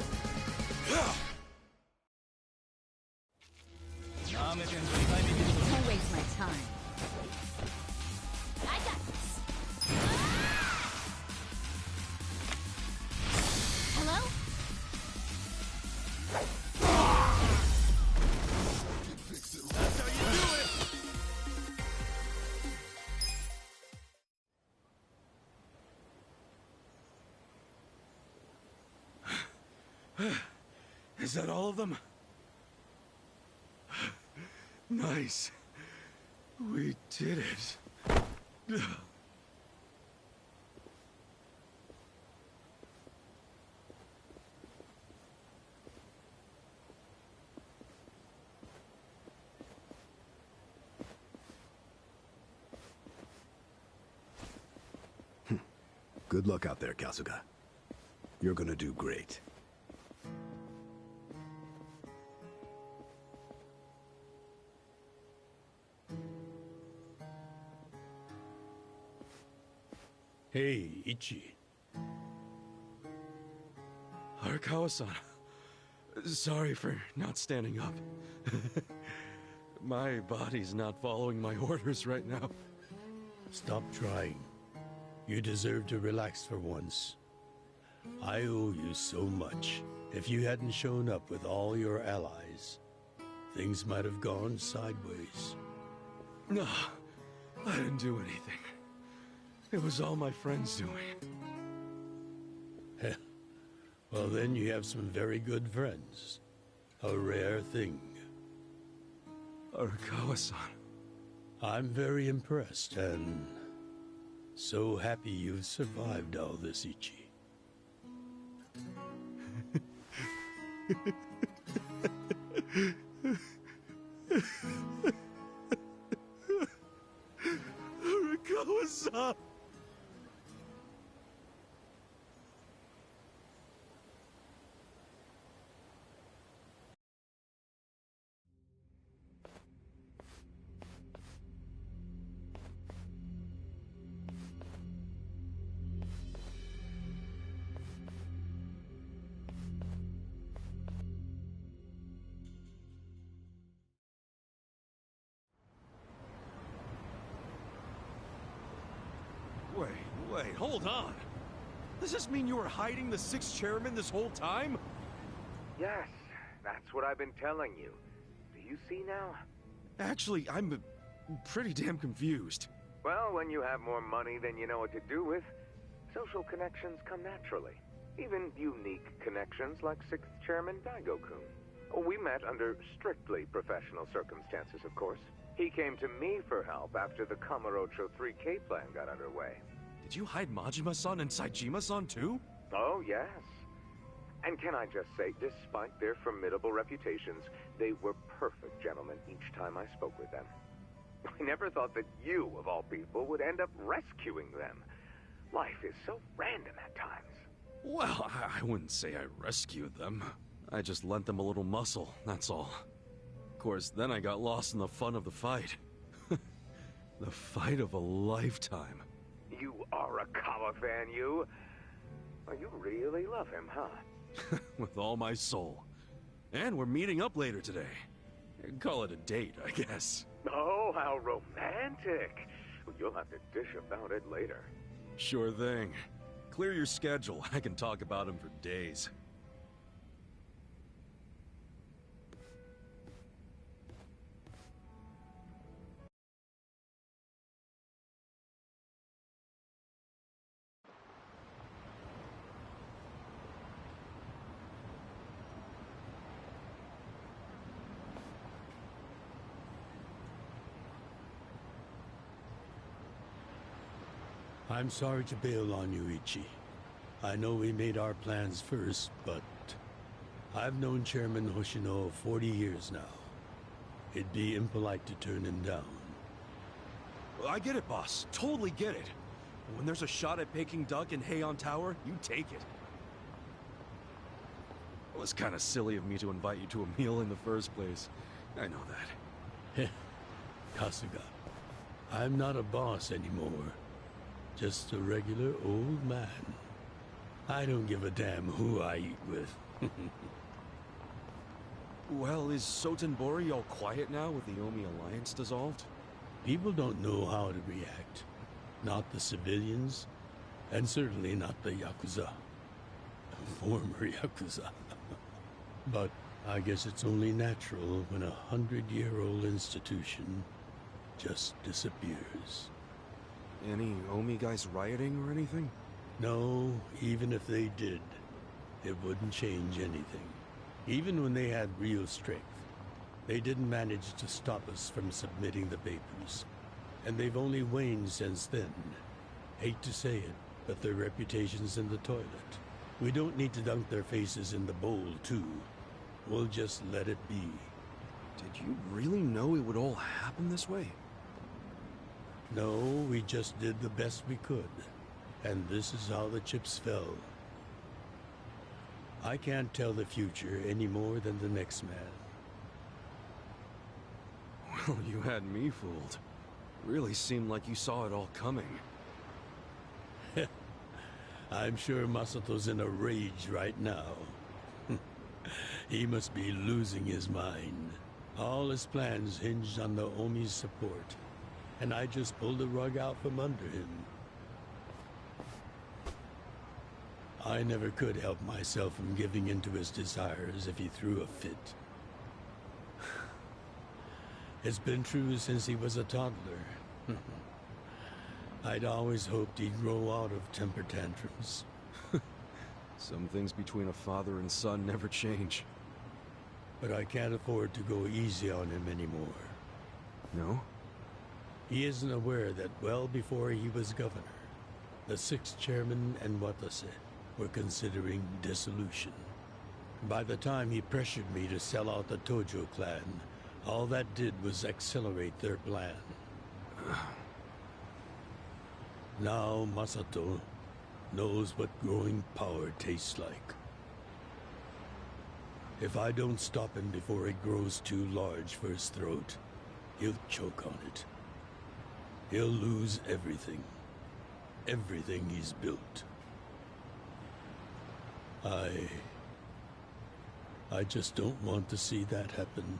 Don't waste my time. I got this. Hello? That's how you do it! Is that all of them? Nice. We did it. Good luck out there, Kasuga. You're gonna do great. Hey, Ichi. Arakawa-san. Sorry for not standing up. My body's not following my orders right now. Stop trying. You deserve to relax for once. I owe you so much. If you hadn't shown up with all your allies, things might have gone sideways. No, I didn't do anything. It was all my friends doing. Well, then you have some very good friends. A rare thing. Arakawa-san. I'm very impressed and so happy you've survived all this, Ichi. Arakawa-san! Wait, hold on! Does this mean you were hiding the sixth chairman this whole time? Yes, that's what I've been telling you. Do you see now? Actually, I'm pretty damn confused. Well, when you have more money than you know what to do with, social connections come naturally. Even unique connections like 6th Chairman Daigo-kun. We met under strictly professional circumstances, of course. He came to me for help after the Kamurocho 3K plan got underway. Did you hide Majima-san and Saejima-san too? Oh, yes. And can I just say, despite their formidable reputations, they were perfect gentlemen each time I spoke with them. I never thought that you, of all people, would end up rescuing them. Life is so random at times. Well, I wouldn't say I rescued them. I just lent them a little muscle, that's all. Of course, then I got lost in the fun of the fight. The fight of a lifetime. You are a Kawa fan, you. Well, you really love him, huh? With all my soul. And we're meeting up later today. Call it a date, I guess. Oh, how romantic. You'll have to dish about it later. Sure thing. Clear your schedule. I can talk about him for days. I'm sorry to bail on you, Ichi. I know we made our plans first, but I've known Chairman Hoshino 40 years now. It'd be impolite to turn him down. I get it, boss. Totally get it. When there's a shot at Peking Duck in Heian Tower, you take it. It was kind of silly of me to invite you to a meal in the first place. I know that. Kasuga, I'm not a boss anymore. Just a regular old man. I don't give a damn who I eat with. Well, is Sotenbori all quiet now with the Omi alliance dissolved? People don't know how to react. Not the civilians, and certainly not the Yakuza. Former Yakuza. But I guess it's only natural when a 100-year-old institution just disappears. Any Omi guys rioting or anything? No, even if they did, it wouldn't change anything. Even when they had real strength, they didn't manage to stop us from submitting the papers. And they've only waned since then. Hate to say it, but their reputation's in the toilet. We don't need to dunk their faces in the bowl, too. We'll just let it be. Did you really know it would all happen this way? No, we just did the best we could. And this is how the chips fell. I can't tell the future any more than the next man. Well, you had me fooled. Really seemed like you saw it all coming. I'm sure Masato's in a rage right now. He must be losing his mind. All his plans hinged on the Omi's support. And I just pulled the rug out from under him. I never could help myself from giving in to his desires if he threw a fit. It's been true since he was a toddler. I'd always hoped he'd grow out of temper tantrums. Some things between a father and son never change. But I can't afford to go easy on him anymore. No? He isn't aware that well before he was governor, the 6th chairman and Watase were considering dissolution. By the time he pressured me to sell out the Tojo clan, all that did was accelerate their plan. Now Masato knows what growing power tastes like. If I don't stop him before it grows too large for his throat, he'll choke on it. He'll lose everything. Everything he's built. I just don't want to see that happen.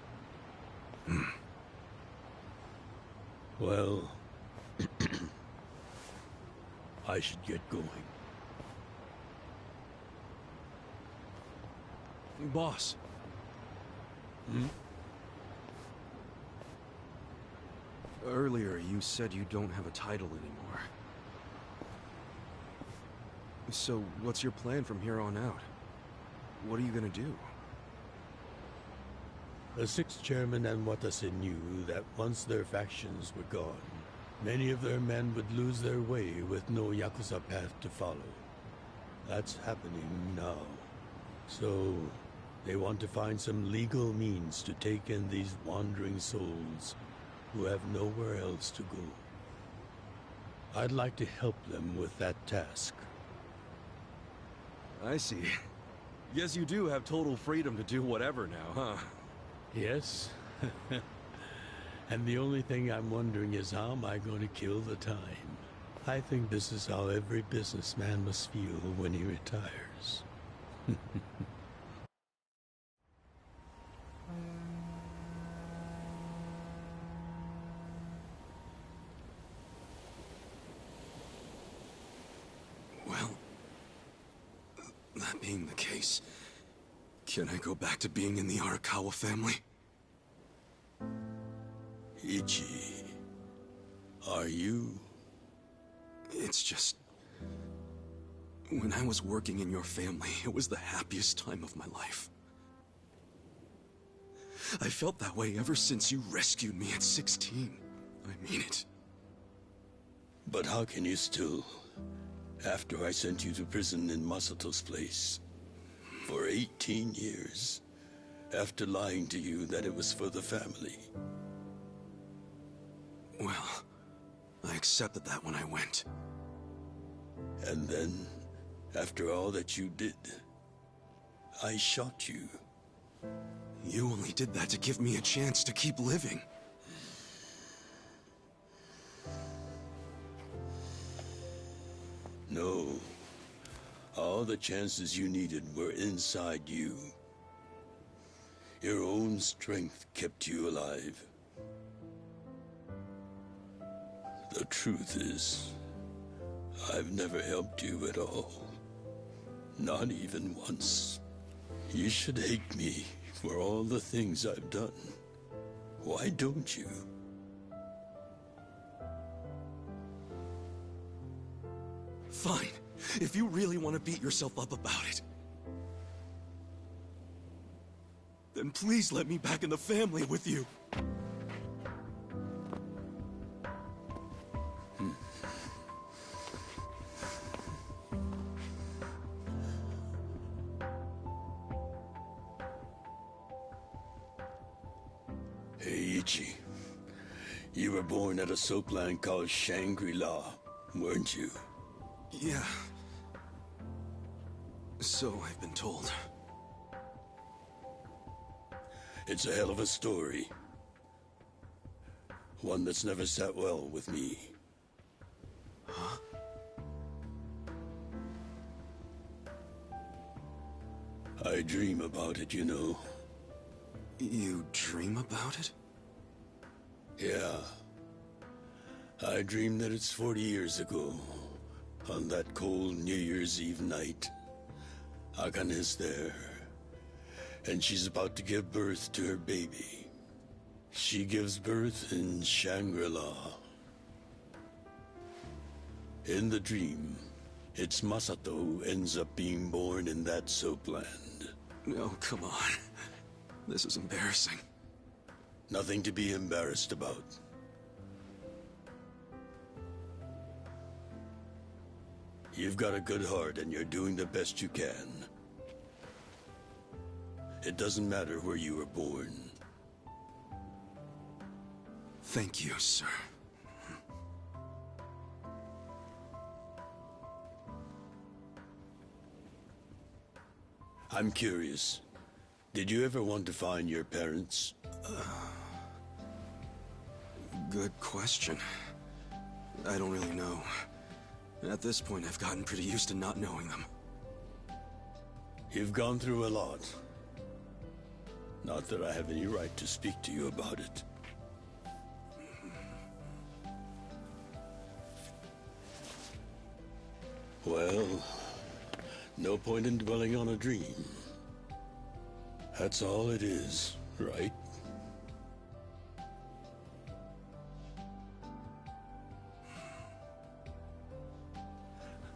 Well, I should get going. Boss. Earlier, you said you don't have a title anymore. So, what's your plan from here on out? What are you gonna do? The 6th chairman and Watase knew that once their factions were gone, many of their men would lose their way with no Yakuza path to follow. That's happening now. So, they want to find some legal means to take in these wandering souls who have nowhere else to go. I'd like to help them with that task. I see. Guess you do have total freedom to do whatever now, huh? Yes. And the only thing I'm wondering is how am I going to kill the time? I think this is how every businessman must feel when he retires. Well, that being the case, can I go back to being in the Arakawa family? Ichi, are you? It's just... when I was working in your family, it was the happiest time of my life. I felt that way ever since you rescued me at 16. I mean it. But how can you still, after I sent you to prison in Masato's place, for 18 years, after lying to you that it was for the family? Well, I accepted that when I went. And then, after all that you did, I shot you. You only did that to give me a chance to keep living. No. All the chances you needed were inside you. Your own strength kept you alive. The truth is, I've never helped you at all. Not even once. You should hate me for all the things I've done. Why don't you? Fine. If you really want to beat yourself up about it, then please let me back in the family with you. Hey, Ichi. You were born at a soapland called Shangri-La, weren't you? Yeah. So I've been told. It's a hell of a story. One that's never sat well with me. Huh? I dream about it, you know. You dream about it? Yeah. I dream that it's 40 years ago, on that cold New Year's Eve night, Akane is there, and she's about to give birth to her baby. She gives birth in Shangri-La. In the dream, it's Masato who ends up being born in that soap land. No, come on. This is embarrassing. Nothing to be embarrassed about. You've got a good heart and you're doing the best you can. It doesn't matter where you were born. Thank you, sir. I'm curious. Did you ever want to find your parents? Good question. I don't really know. At this point, I've gotten pretty used to not knowing them. You've gone through a lot. Not that I have any right to speak to you about it. Well, no point in dwelling on a dream. That's all it is, right?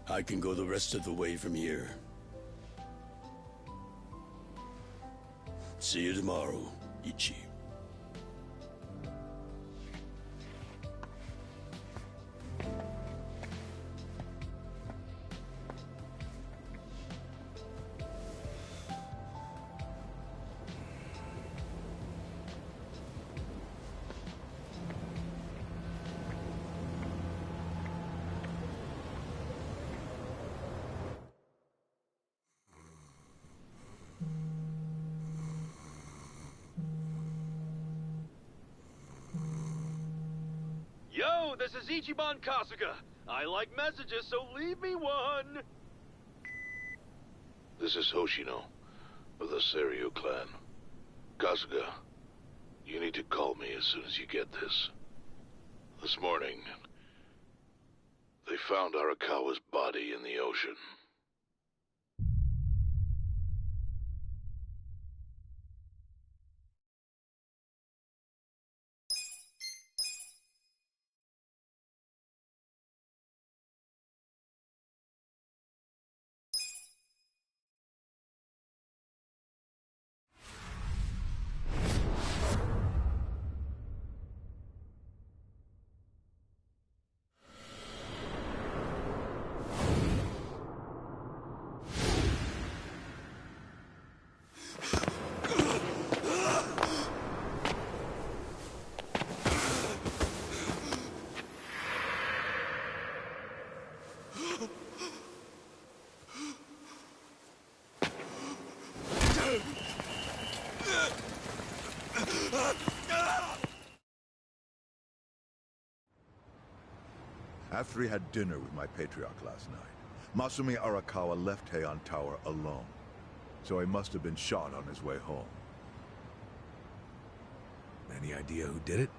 I can go the rest of the way from here. See you tomorrow, Ichi. Yo, this is Ichiban Kasuga. I like messages, so leave me one. This is Hoshino, of the Seiryu clan. Kasuga, you need to call me as soon as you get this. This morning, they found Arakawa's body in the ocean. After he had dinner with my patriarch last night, Masumi Arakawa left Heian Tower alone. So he must have been shot on his way home. Any idea who did it?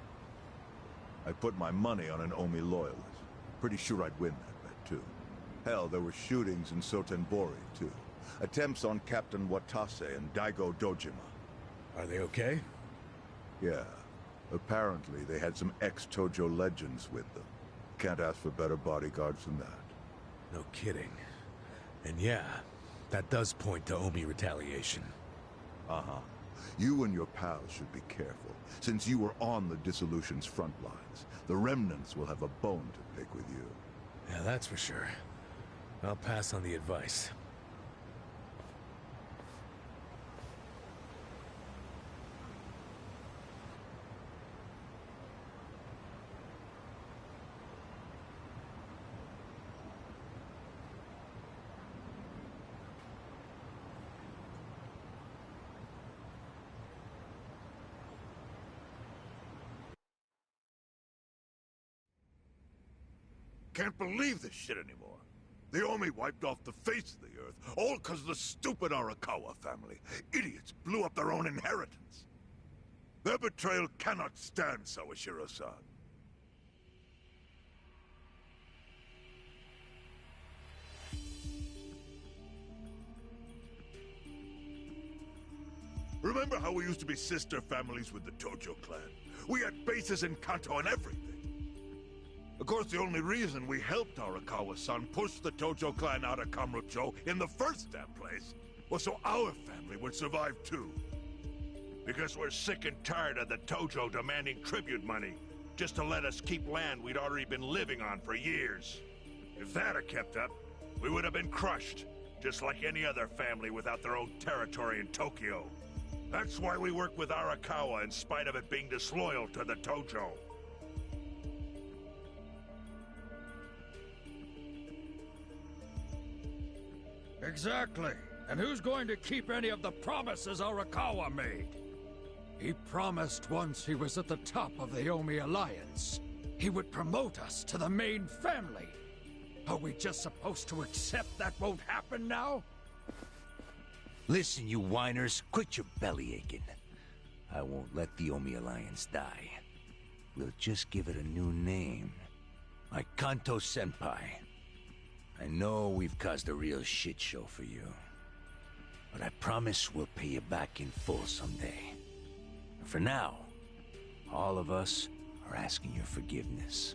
I put my money on an Omi loyalist. Pretty sure I'd win that bet, too. Hell, there were shootings in Sotenbori, too. Attempts on Captain Watase and Daigo Dojima. Are they okay? Yeah. Apparently, they had some ex-Tojo legends with them. Can't ask for better bodyguards than that. No kidding. And yeah, that does point to Omi retaliation. Uh-huh. You and your pals should be careful, since you were on the dissolution's front lines. The remnants will have a bone to pick with you. Yeah, that's for sure. I'll pass on the advice. Can't believe this shit anymore. The Omi wiped off the face of the earth, all because of the stupid Arakawa family. Idiots blew up their own inheritance. Their betrayal cannot stand, Sawashiro-san. Remember how we used to be sister families with the Tojo clan? We had bases in Kanto and everything. Of course, the only reason we helped Arakawa-san push the Tojo clan out of Kamurocho in the first damn place was so our family would survive too. Because we're sick and tired of the Tojo demanding tribute money just to let us keep land we'd already been living on for years. If that had kept up, we would have been crushed, just like any other family without their own territory in Tokyo. That's why we work with Arakawa in spite of it being disloyal to the Tojo. Exactly. And who's going to keep any of the promises Arakawa made? He promised once he was at the top of the Omi Alliance, he would promote us to the main family. Are we just supposed to accept that won't happen now? Listen, you whiners, quit your belly aching. I won't let the Omi Alliance die. We'll just give it a new name. Like Kanto Senpai. I know we've caused a real shit show for you. But I promise we'll pay you back in full someday. For now, all of us are asking your forgiveness.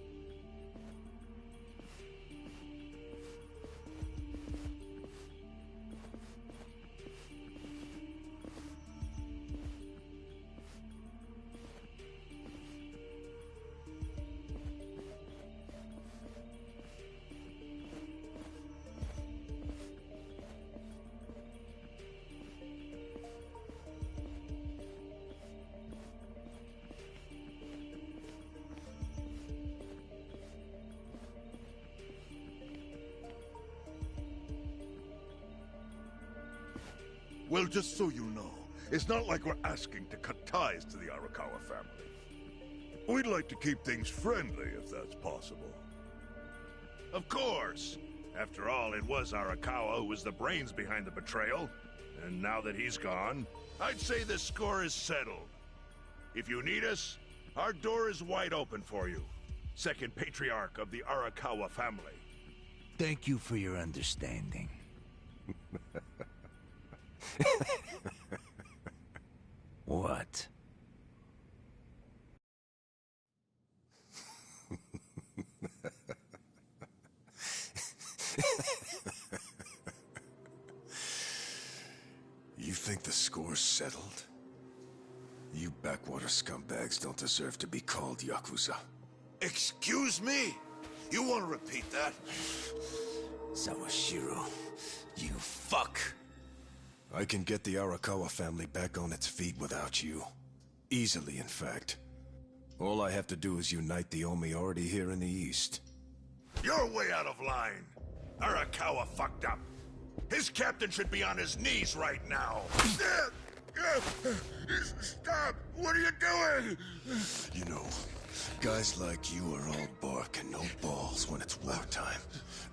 Well, just so you know, it's not like we're asking to cut ties to the Arakawa family. We'd like to keep things friendly, if that's possible. Of course! After all, it was Arakawa who was the brains behind the betrayal. And now that he's gone, I'd say the score is settled. If you need us, our door is wide open for you. Second patriarch of the Arakawa family. Thank you for your understanding. What? You think the score's settled? You backwater scumbags don't deserve to be called Yakuza. Excuse me? You want to repeat that? Sawashiro, you fuck! I can get the Arakawa family back on its feet without you. Easily, in fact. All I have to do is unite the Omi already here in the East. You're way out of line. Arakawa fucked up. His captain should be on his knees right now. Stop! What are you doing? You know, guys like you are all bark and no balls when it's wartime.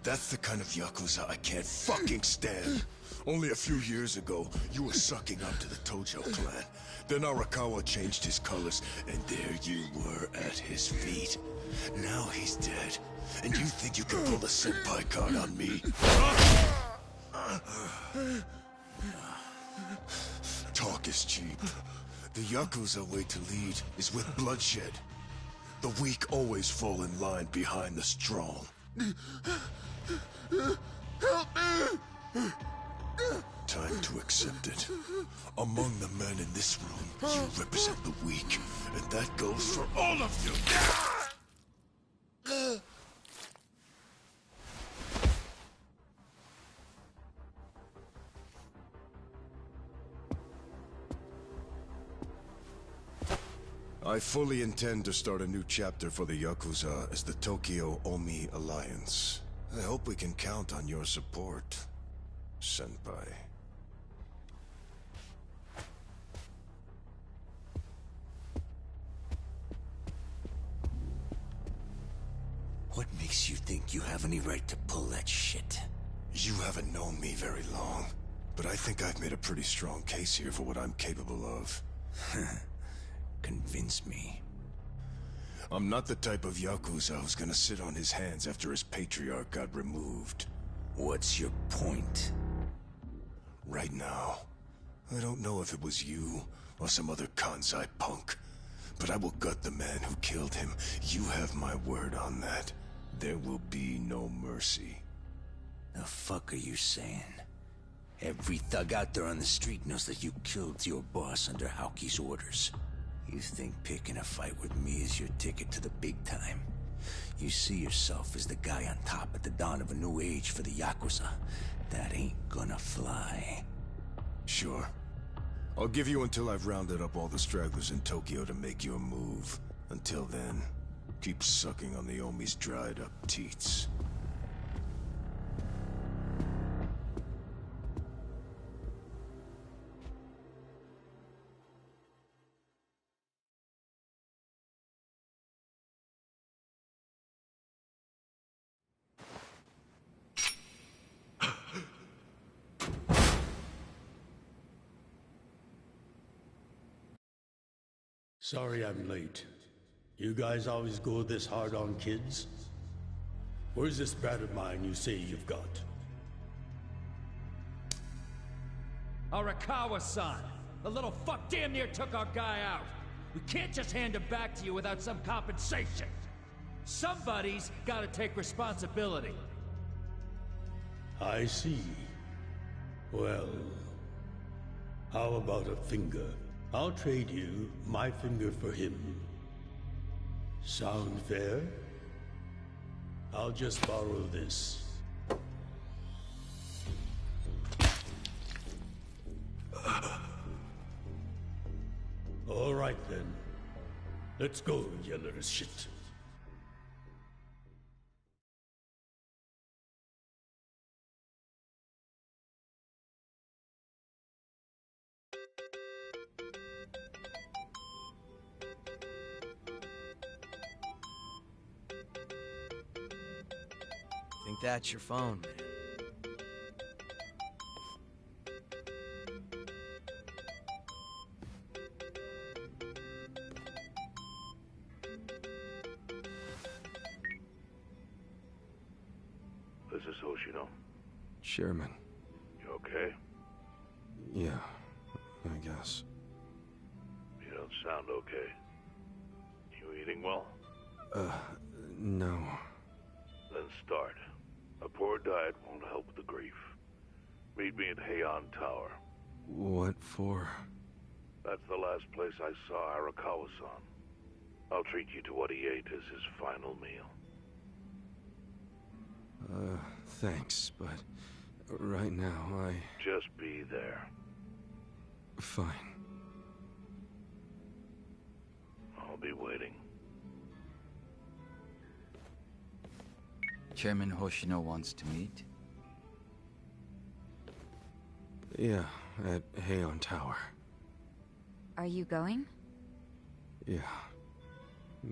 That's the kind of Yakuza I can't fucking stand. Only a few years ago, you were sucking up to the Tojo clan. Then Arakawa changed his colors, and there you were at his feet. Now he's dead, and you think you can pull the senpai card on me? Talk is cheap. The Yakuza way to lead is with bloodshed. The weak always fall in line behind the strong. Help me! Time to accept it. Among the men in this room, you represent the weak, and that goes for all of you! I fully intend to start a new chapter for the Yakuza as the Tokyo Omi Alliance. I hope we can count on your support, Senpai. What makes you think you have any right to pull that shit? You haven't known me very long, but I think I've made a pretty strong case here for what I'm capable of. Convince me. I'm not the type of Yakuza who's gonna sit on his hands after his patriarch got removed. What's your point? Right now, I don't know if it was you or some other Kansai punk, but I will gut the man who killed him. You have my word on that. There will be no mercy. The fuck are you saying? Every thug out there on the street knows that you killed your boss under Haoki's orders. You think picking a fight with me is your ticket to the big time? You see yourself as the guy on top at the dawn of a new age for the Yakuza. That ain't gonna fly. Sure. I'll give you until I've rounded up all the stragglers in Tokyo to make your move. Until then, keep sucking on the Omi's dried up teats. Sorry I'm late. You guys always go this hard on kids? Where's this brat of mine you say you've got? Arakawa-san! The little fuck damn near took our guy out! We can't just hand him back to you without some compensation! Somebody's gotta take responsibility! I see. Well, how about a finger? I'll trade you my finger for him. Sound fair? I'll just borrow this. All right then. Let's go, you little shit. Think that's your phone, man. This is Hoshino. Chairman. You okay? Yeah, I guess. You don't sound okay. You eating well? No. Then start. A poor diet won't help the grief. Meet me at Heian Tower. What for? That's the last place I saw Arakawa-san. I'll treat you to what he ate as his final meal. Thanks, but right now Just be there. Fine. I'll be waiting. Chairman Hoshino wants to meet. Yeah, at Heian Tower. Are you going? Yeah.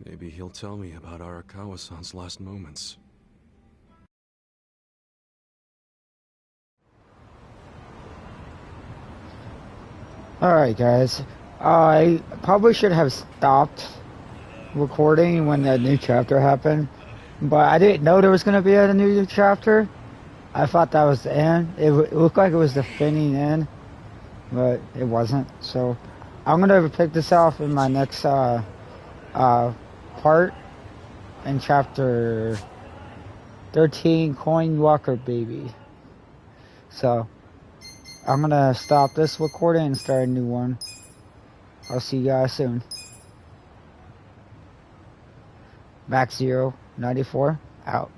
Maybe he'll tell me about Arakawa-san's last moments. Alright guys, I probably should have stopped recording when the new chapter happened, but I didn't know there was going to be a new chapter. I thought that was the end. It looked like it was the fitting end, but it wasn't. So I'm going to pick this off in my next part in chapter 13, Coin Walker Baby. So I'm going to stop this recording and start a new one. I'll see you guys soon. Max 094 out.